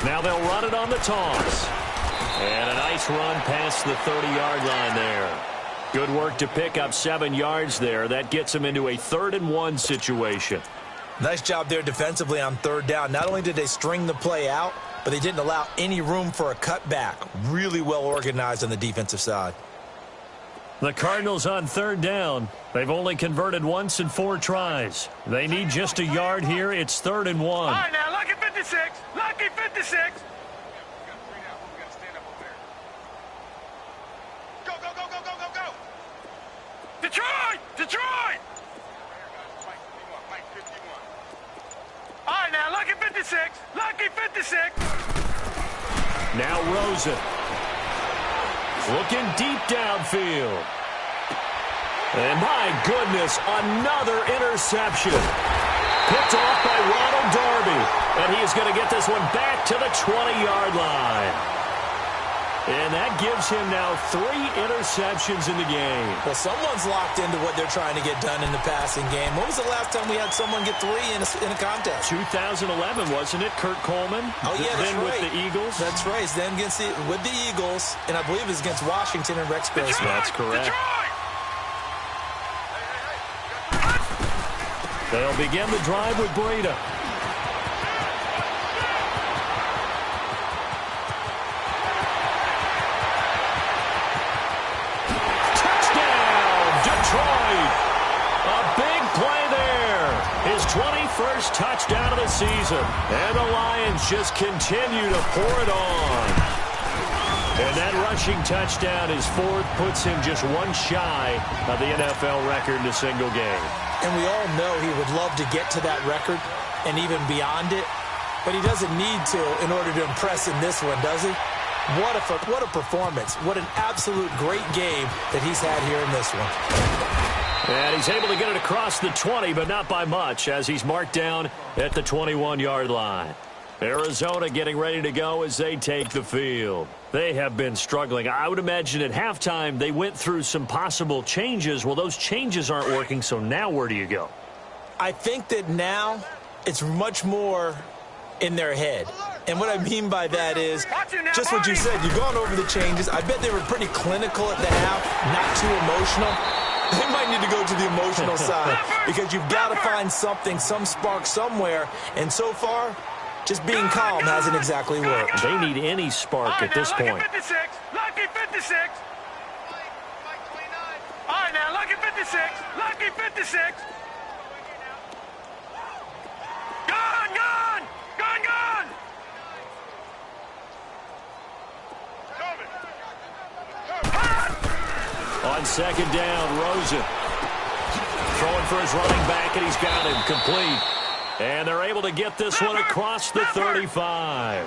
Speaker 2: Now they'll run it on the toss. And a nice run past the 30-yard line there. Good work to pick up 7 yards there. That gets him into a 3rd-and-1 situation.
Speaker 1: Nice job there defensively on 3rd down. Not only did they string the play out, but they didn't allow any room for a cutback. Really well organized on the defensive side.
Speaker 2: The Cardinals on 3rd down. They've only converted once in 4 tries. They need just a yard here. It's 3rd-and-1.
Speaker 3: All right, now, lucky 56. Lucky 56. Go, go, go, go, go, go, go. Detroit! Detroit! All right, now, lucky 56. Lucky 56.
Speaker 2: Now Rosen. Looking deep downfield. And my goodness, another interception. Picked off by Ronald Darby. And he is going to get this one back to the 20-yard line. And that gives him now 3 interceptions in the game.
Speaker 1: Well, someone's locked into what they're trying to get done in the passing game. When was the last time we had someone get 3 in a contest?
Speaker 2: 2011, wasn't it? Kurt Coleman?
Speaker 1: Oh, yeah, that's
Speaker 2: then
Speaker 1: right.
Speaker 2: with the Eagles?
Speaker 1: That's right. It's then with the Eagles, and I believe it's against Washington and Rex Grossman.
Speaker 2: That's correct.
Speaker 3: Detroit!
Speaker 2: They'll begin the drive with Breida. Detroit. A big play there. His 21st touchdown of the season. And the Lions just continue to pour it on. And that rushing touchdown, his 4th, puts him just 1 shy of the NFL record in a single game.
Speaker 1: And we all know he would love to get to that record and even beyond it. But he doesn't need to in order to impress in this one, does he? What a performance. What an absolute great game that he's had here in this one.
Speaker 2: And he's able to get it across the 20, but not by much, as he's marked down at the 21-yard line. Arizona getting ready to go as they take the field. They have been struggling. I would imagine at halftime they went through some possible changes. Well, those changes aren't working, so now where do you go?
Speaker 1: I think that now it's much more in their head. And what I mean by that is just what you said. You've gone over the changes. I bet they were pretty clinical at the half, not too emotional. They might need to go to the emotional side because you've got to find something, some spark somewhere. And so far, just being calm hasn't exactly worked.
Speaker 2: They need any spark at this point.
Speaker 3: Lucky 56. Lucky 56. All right, now, lucky 56. Lucky 56. Gone, gone. Gone, gone.
Speaker 2: On 2nd down, Rosen. Throwing for his running back, and he's got him complete. And they're able to get this one across the 35.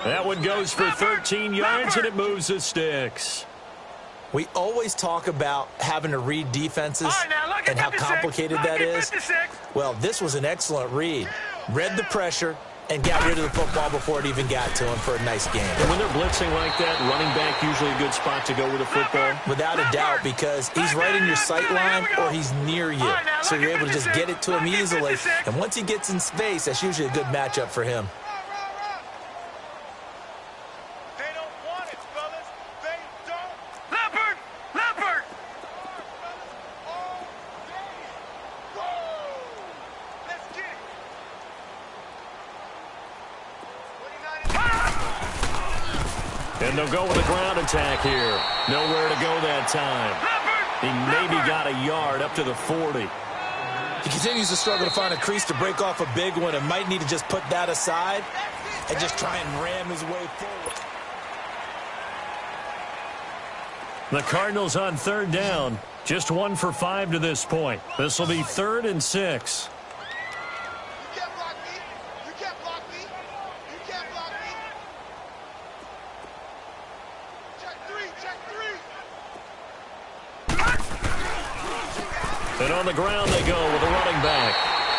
Speaker 2: That one goes for 13 yards, and it moves the sticks.
Speaker 1: We always talk about having to read defenses and how complicated that is. Well, this was an excellent read. Read the pressure and got rid of the football before it even got to him for a nice game.
Speaker 2: And when they're blitzing like that, running back usually a good spot to go with the football?
Speaker 1: Without a doubt, because he's right in your sight line or he's near you. So you're able to just get it to him easily. And once he gets in space, that's usually a good matchup for him.
Speaker 3: They don't want it, fellas. They don't. Leopard! Leopard! Let's get it.
Speaker 2: And they'll go with a ground attack here. Nowhere to go that time. He maybe got a yard up to the 40.
Speaker 1: He continues to struggle to find a crease to break off a big one and might need to just put that aside and just try and ram his way forward.
Speaker 2: The Cardinals on 3rd down. Just 1 for 5 to this point. This will be 3rd and 6.
Speaker 3: You can't block me. You can't block me. You can't block me. Check 3. Check 3.
Speaker 2: And on the ground they go with a running back.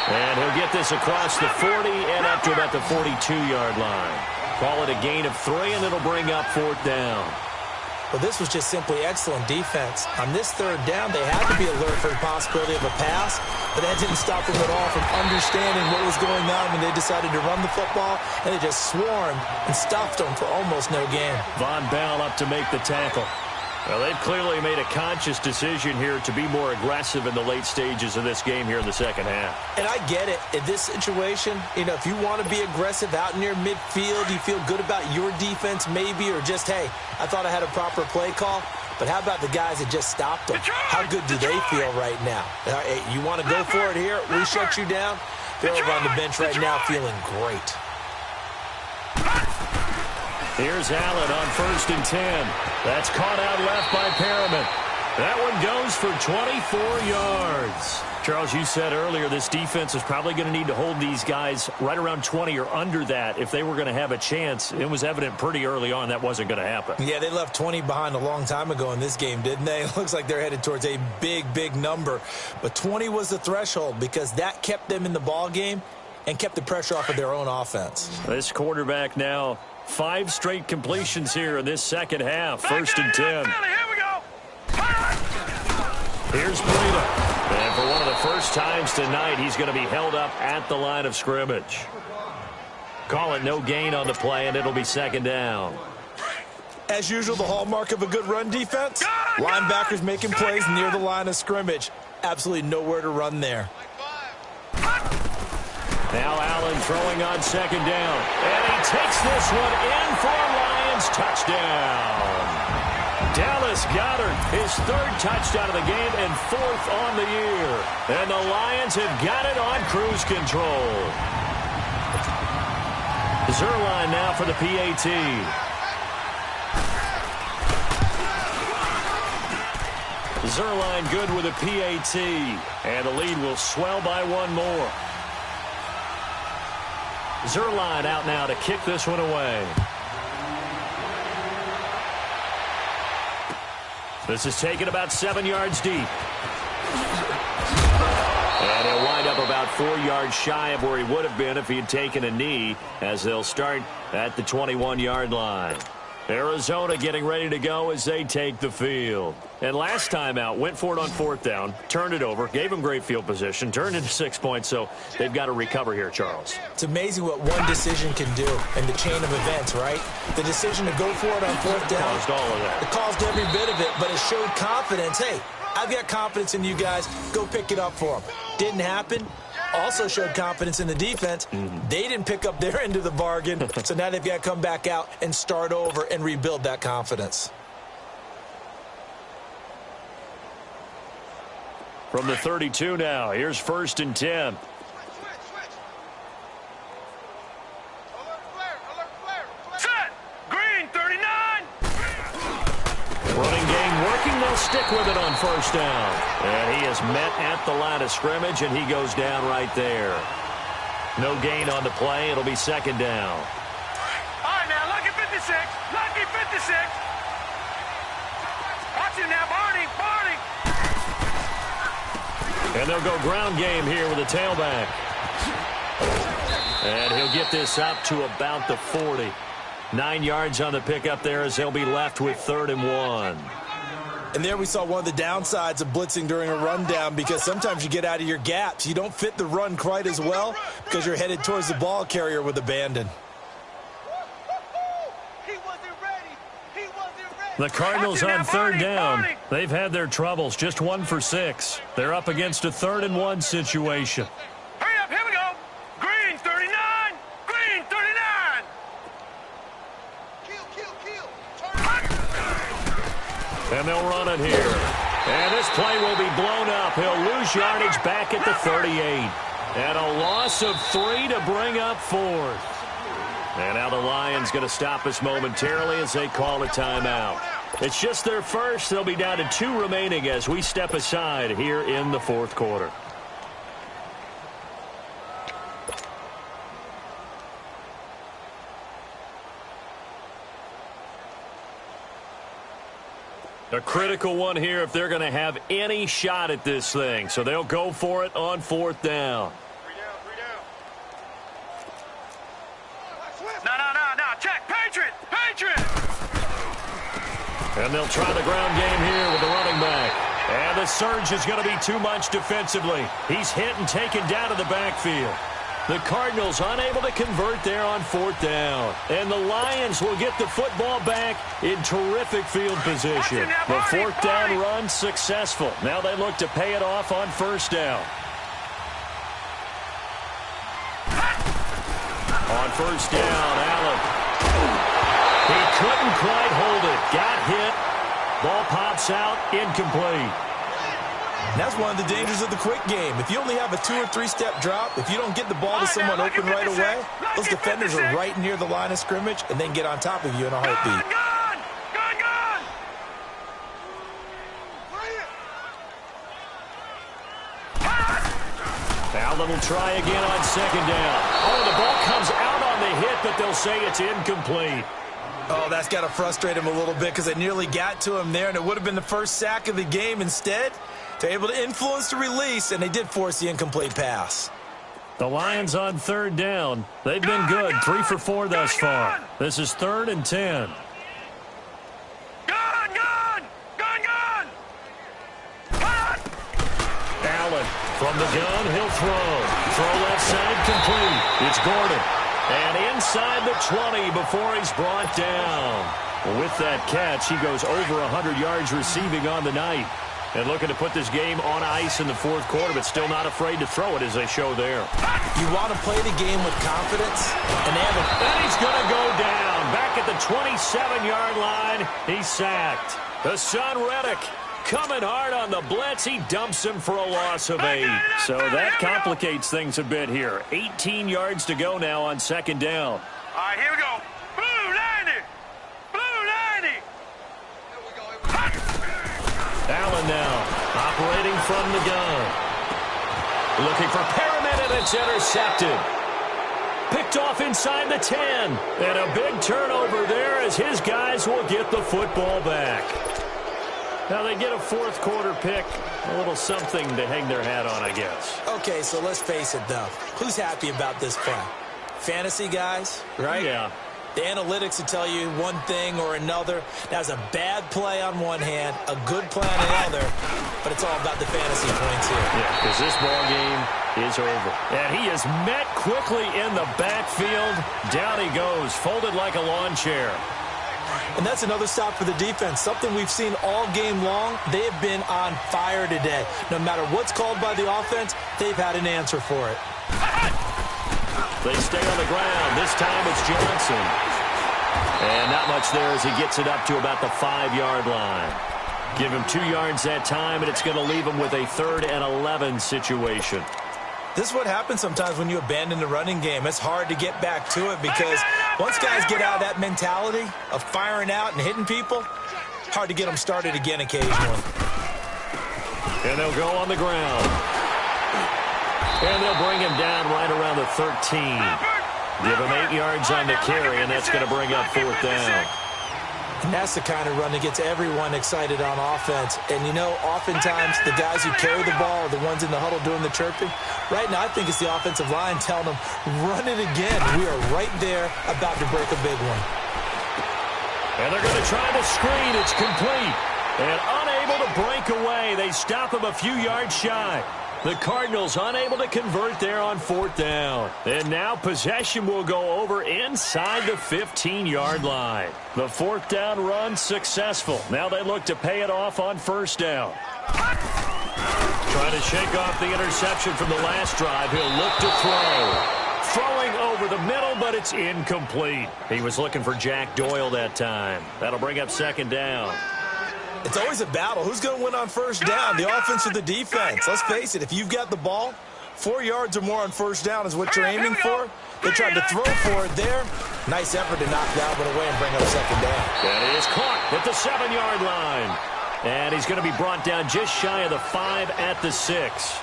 Speaker 2: And he'll get this across the 40 and up to about the 42-yard line. Call it a gain of 3, and it'll bring up 4th down.
Speaker 1: Well, this was just simply excellent defense. On this 3rd down, they had to be alert for the possibility of a pass, but that didn't stop them at all from understanding what was going on when they decided to run the football, and they just swarmed and stuffed them for almost no gain.
Speaker 2: Von Bell up to make the tackle. Well, they've clearly made a conscious decision here to be more aggressive in the late stages of this game here in the second half.
Speaker 1: And I get it. In this situation, if you want to be aggressive out near midfield, you feel good about your defense maybe, or just, hey, I thought I had a proper play call. But how about the guys that just stopped them? How good do they feel right now? Hey, you want to go for it here? We shut you down? They're over on the bench right now feeling great.
Speaker 2: Here's Allen on 1st and 10. That's caught out left by Perriman. That one goes for 24 yards. Charles, you said earlier this defense is probably going to need to hold these guys right around 20 or under that if they were going to have a chance. It was evident pretty early on that wasn't going to happen.
Speaker 1: Yeah, they left 20 behind a long time ago in this game, didn't they? It looks like they're headed towards a big, big number. But 20 was the threshold because that kept them in the ball game and kept the pressure off of their own offense.
Speaker 2: This quarterback now 5 straight completions here in this second half. 1st and 10.
Speaker 3: Here we go.
Speaker 2: Here's Breida. And for one of the first times tonight, he's going to be held up at the line of scrimmage. Call it no gain on the play, and it'll be 2nd down.
Speaker 1: As usual, the hallmark of a good run defense, linebackers making plays near the line of scrimmage. Absolutely nowhere to run there.
Speaker 2: Now Allen throwing on 2nd down. And he takes this one in for a Lions touchdown. Dallas Goedert, his 3rd touchdown of the game and 4th on the year. And the Lions have got it on cruise control. Zuerlein now for the PAT. Zuerlein good with a PAT. And the lead will swell by 1 more. Zuerlein out now to kick this one away. This is taken about 7 yards deep. And he'll wind up about 4 yards shy of where he would have been if he had taken a knee, as they'll start at the 21-yard line. Arizona getting ready to go as they take the field. And last time out, went for it on 4th down, turned it over, gave them great field position, turned into 6 points, so they've got to recover here, Charles.
Speaker 1: It's amazing what one decision can do in the chain of events, right? The decision to go for it on 4th down.
Speaker 2: Caused all of that.
Speaker 1: It caused every bit of it, but it showed confidence. Hey, I've got confidence in you guys. Go pick it up for them. Didn't happen. Also showed confidence in the defense. They didn't pick up their end of the bargain, so now they've got to come back out and start over and rebuild that confidence.
Speaker 2: From the 32 now, here's 1st and 10.
Speaker 3: Set. Green, 39.
Speaker 2: Running game working, they'll stick with it on 1st down. And he is met at the line of scrimmage, and he goes down right there. No gain on the play. It'll be 2nd down.
Speaker 3: All right, now, lucky 56. Lucky 56. Watch him now, Barney. Barney.
Speaker 2: And they'll go ground game here with a tailback. And he'll get this up to about the 40. 9 yards on the pickup there as they'll be left with 3rd and 1.
Speaker 1: And there we saw one of the downsides of blitzing during a rundown, because sometimes you get out of your gaps. You don't fit the run quite as well because you're headed towards the ball carrier with abandon.
Speaker 2: The Cardinals on 3rd down. They've had their troubles. Just 1 for 6. They're up against a 3rd and 1 situation.
Speaker 3: Hurry up, here we go. Green, 39. Green, 39.
Speaker 2: And they'll run it here. And this play will be blown up. He'll lose yardage back at the 38. And a loss of 3 to bring up 4th. And now the Lions going to stop us momentarily as they call a timeout. It's just their first. They'll be down to 2 remaining as we step aside here in the 4th quarter. A critical one here if they're going to have any shot at this thing. So they'll go for it on 4th down.
Speaker 3: No. Check. Patriot. Patriot.
Speaker 2: And they'll try the ground game here with the running back. And the surge is going to be too much defensively. He's hit and taken down to the backfield. The Cardinals unable to convert there on 4th down. And the Lions will get the football back in terrific field position. The 4th down run successful. Now they look to pay it off on 1st down. On 1st down, Allen. He couldn't quite hold it. Got hit. Ball pops out, incomplete.
Speaker 1: And that's one of the dangers of the quick game. If you only have a 2- or 3-step drop, if you don't get the ball to someone open right away, those defenders are right near the line of scrimmage and then get on top of you in a heartbeat.
Speaker 2: Allen will try again on 2nd down. Oh, the ball comes out on the hit, but they'll say it's incomplete.
Speaker 1: Oh, that's got to frustrate him a little bit because they nearly got to him there, and it would have been the first sack of the game. Instead, they're able to influence the release, and they did force the incomplete pass.
Speaker 2: The Lions on 3rd down. They've been good, 3 for 4 thus far. This is 3rd and 10. Allen from the gun, he'll throw. Throw left side, complete. It's Gordon. And inside the 20 before he's brought down. With that catch, he goes over 100 yards receiving on the night. And looking to put this game on ice in the 4th quarter, but still not afraid to throw it as they show there.
Speaker 1: You want to play the game with confidence, and
Speaker 2: he's going to go down. Back at the 27-yard line, he's sacked. Hassan Reddick coming hard on the blitz. He dumps him for a loss of 8. So that complicates things a bit here. 18 yards to go now on 2nd down.
Speaker 3: All right, here we go. Blue 90. Blue 90.
Speaker 2: Allen now operating from the gun. Looking for Perriman, and it's intercepted. Picked off inside the 10. And a big turnover there as his guys will get the football back. Now they get a 4th quarter pick. A little something to hang their hat on, I guess.
Speaker 1: Okay, so let's face it, though. Who's happy about this play? Fantasy guys, right?
Speaker 2: Yeah.
Speaker 1: The analytics will tell you one thing or another. That's a bad play on one hand, a good play on another, but it's all about the fantasy points here.
Speaker 2: Yeah, because this ball game is over. And he is met quickly in the backfield. Down he goes, folded like a lawn chair.
Speaker 1: And that's another stop for the defense, something we've seen all game long. They have been on fire today. No matter what's called by the offense, they've had an answer for it.
Speaker 2: They stay on the ground. This time it's Johnson. And not much there as he gets it up to about the 5-yard line. Give him 2 yards that time, and it's going to leave him with a 3rd and 11 situation.
Speaker 1: This is what happens sometimes when you abandon the running game. It's hard to get back to it because once guys get out of that mentality of firing out and hitting people, hard to get them started again occasionally.
Speaker 2: And they'll go on the ground. And they'll bring him down right around the 13. Give him 8 yards on the carry, and that's going to bring up 4th down.
Speaker 1: And that's the kind of run that gets everyone excited on offense. And, you know, oftentimes the guys who carry the ball are the ones in the huddle doing the chirping. Right now, I think it's the offensive line telling them, run it again. We are right there about to break a big one.
Speaker 2: And they're going to try the screen. It's complete. And unable to break away. They stop him a few yards shy. The Cardinals unable to convert there on 4th down. And now possession will go over inside the 15-yard line. The 4th down run successful. Now they look to pay it off on 1st down. Trying to shake off the interception from the last drive. He'll look to throw. Throwing over the middle, but it's incomplete. He was looking for Jack Doyle that time. That'll bring up 2nd down.
Speaker 1: It's always a battle. Who's going to win on 1st down, the offense or the defense? Let's face it, if you've got the ball, 4 yards or more on 1st down is what you're aiming for. They tried to throw for it there. Nice effort to knock that one away and bring up 2nd down.
Speaker 2: And he is caught at the 7-yard line. And he's going to be brought down just shy of the 5 at the 6.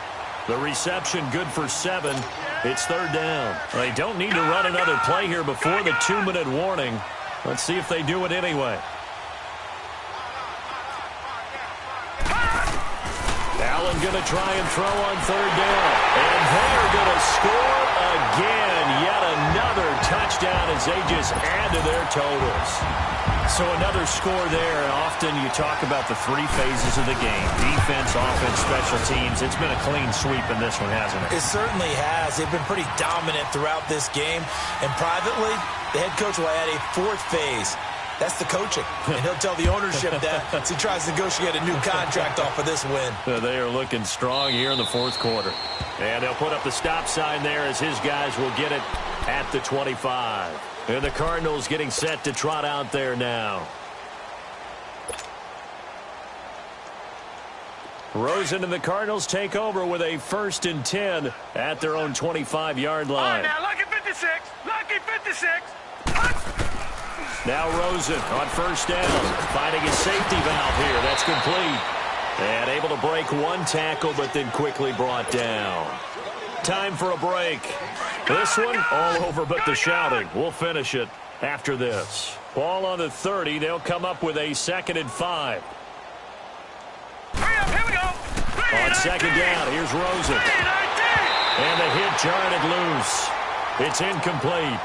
Speaker 2: The reception good for 7. It's 3rd down. They don't need to run another play here before the 2-minute warning. Let's see if they do it anyway. Allen going to try and throw on 3rd down. And they're going to score again. Yet another touchdown as they just add to their totals. So another score there, and often you talk about the three phases of the game. Defense, offense, special teams. It's been a clean sweep in this one, hasn't it?
Speaker 1: It certainly has. They've been pretty dominant throughout this game. And privately, the head coach will add a fourth phase. That's the coaching. And he'll tell the ownership that as he tries to negotiate a new contract off of this win.
Speaker 2: They are looking strong here in the fourth quarter. And they'll put up the stop sign there as his guys will get it at the 25. And the Cardinals getting set to trot out there now. Rosen and the Cardinals take over with a 1st and 10 at their own 25-yard line.
Speaker 3: Now, lucky 56. Lucky 56.
Speaker 2: Now Rosen on 1st down, finding his safety valve here. That's complete. And able to break one tackle, but then quickly brought down. Time for a break. This one all over but the shouting. We'll finish it after this. Ball on the 30. They'll come up with a 2nd and 5.
Speaker 3: Hurry up, here we go.
Speaker 2: On 2nd down, here's Rosen. And the hit jarred it loose. It's incomplete.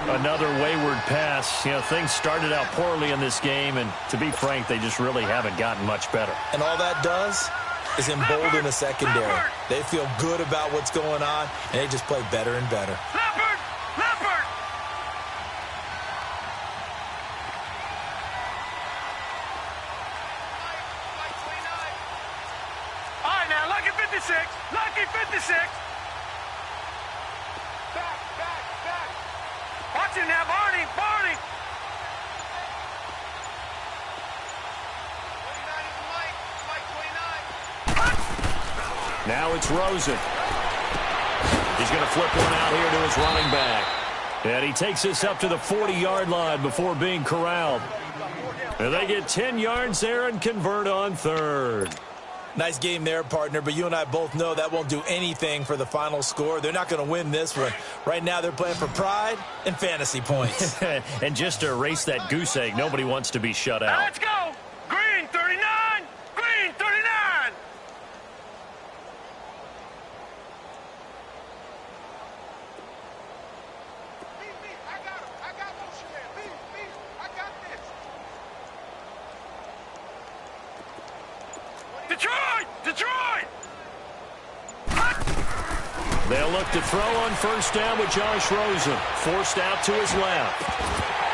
Speaker 2: Another wayward pass. You know, things started out poorly in this game, and to be frank, they just really haven't gotten much better.
Speaker 1: And all that does is embolden the secondary. They feel good about what's going on, and they just play better and better.
Speaker 3: Leopard! Leopard! All right, now, lucky 56. Lucky 56. Back. Watch him now, Barney. Barney.
Speaker 2: Now it's Rosen. He's going to flip one out here to his running back. And he takes this up to the 40-yard line before being corralled. And they get 10 yards there and convert on 3rd.
Speaker 1: Nice game there, partner, but you and I both know that won't do anything for the final score. They're not going to win this one. Right now, they're playing for pride and fantasy points.
Speaker 2: And just to erase that goose egg, nobody wants to be shut
Speaker 3: Now,
Speaker 2: out.
Speaker 3: let's go. Green 39. Green 39. I got motion there. I got this. Detroit!
Speaker 2: They'll look to throw on 1st down with Josh Rosen. Forced out to his left.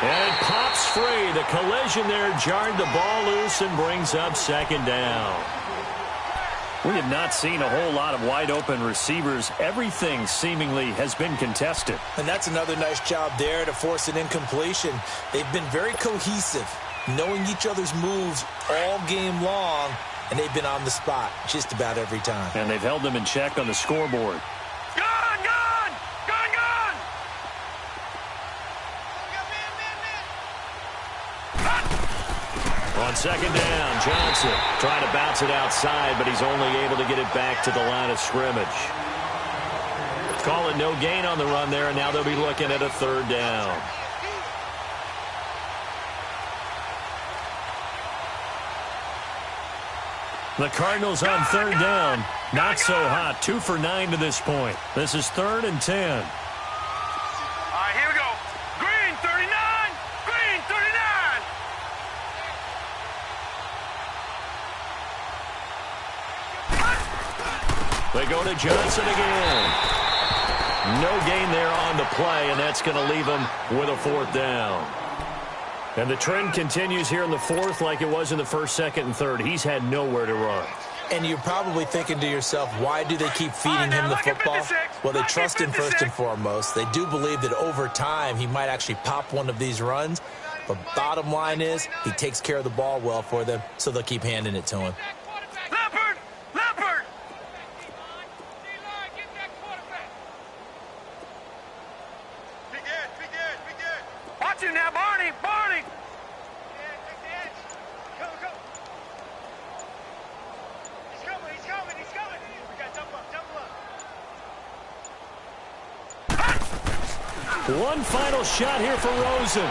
Speaker 2: And it pops free. The collision there jarred the ball loose and brings up 2nd down. We have not seen a whole lot of wide-open receivers. Everything seemingly has been contested.
Speaker 1: And that's another nice job there to force an incompletion. They've been very cohesive, knowing each other's moves all game long, and they've been on the spot just about every time.
Speaker 2: And they've held them in check on the scoreboard.
Speaker 3: Gun!
Speaker 2: On 2nd down, Johnson trying to bounce it outside, but he's only able to get it back to the line of scrimmage. Call it no gain on the run there, and now they'll be looking at a 3rd down. The Cardinals on 3rd down. Not so hot. 2 for 9 to this point. This is 3rd and 10.
Speaker 3: All right, here we go. Green 39. Green 39.
Speaker 2: They go to Johnson again. No gain there on the play, and that's going to leave them with a 4th down. And the trend continues here in the 4th like it was in the 1st, 2nd, and 3rd. He's had nowhere to run.
Speaker 1: And you're probably thinking to yourself, why do they keep feeding him the football? Well, they trust him first and foremost. They do believe that over time he might actually pop one of these runs. But bottom line is he takes care of the ball well for them, so they'll keep handing it to him.
Speaker 3: Leopard! Leopard! Be good. Watch him now, Barney. Barney! He's coming. We got double up.
Speaker 2: One final shot here for Rosen.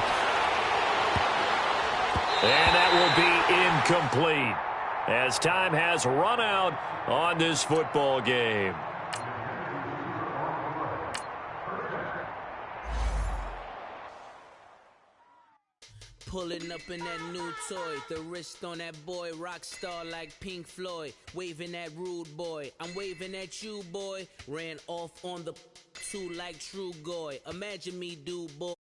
Speaker 2: And that will be incomplete as time has run out on this football game.
Speaker 4: Pulling up in that new toy, the wrist on that boy, rock star like Pink Floyd, waving at rude boy, I'm waving at you boy, ran off on the two like True Goy, imagine me do boy.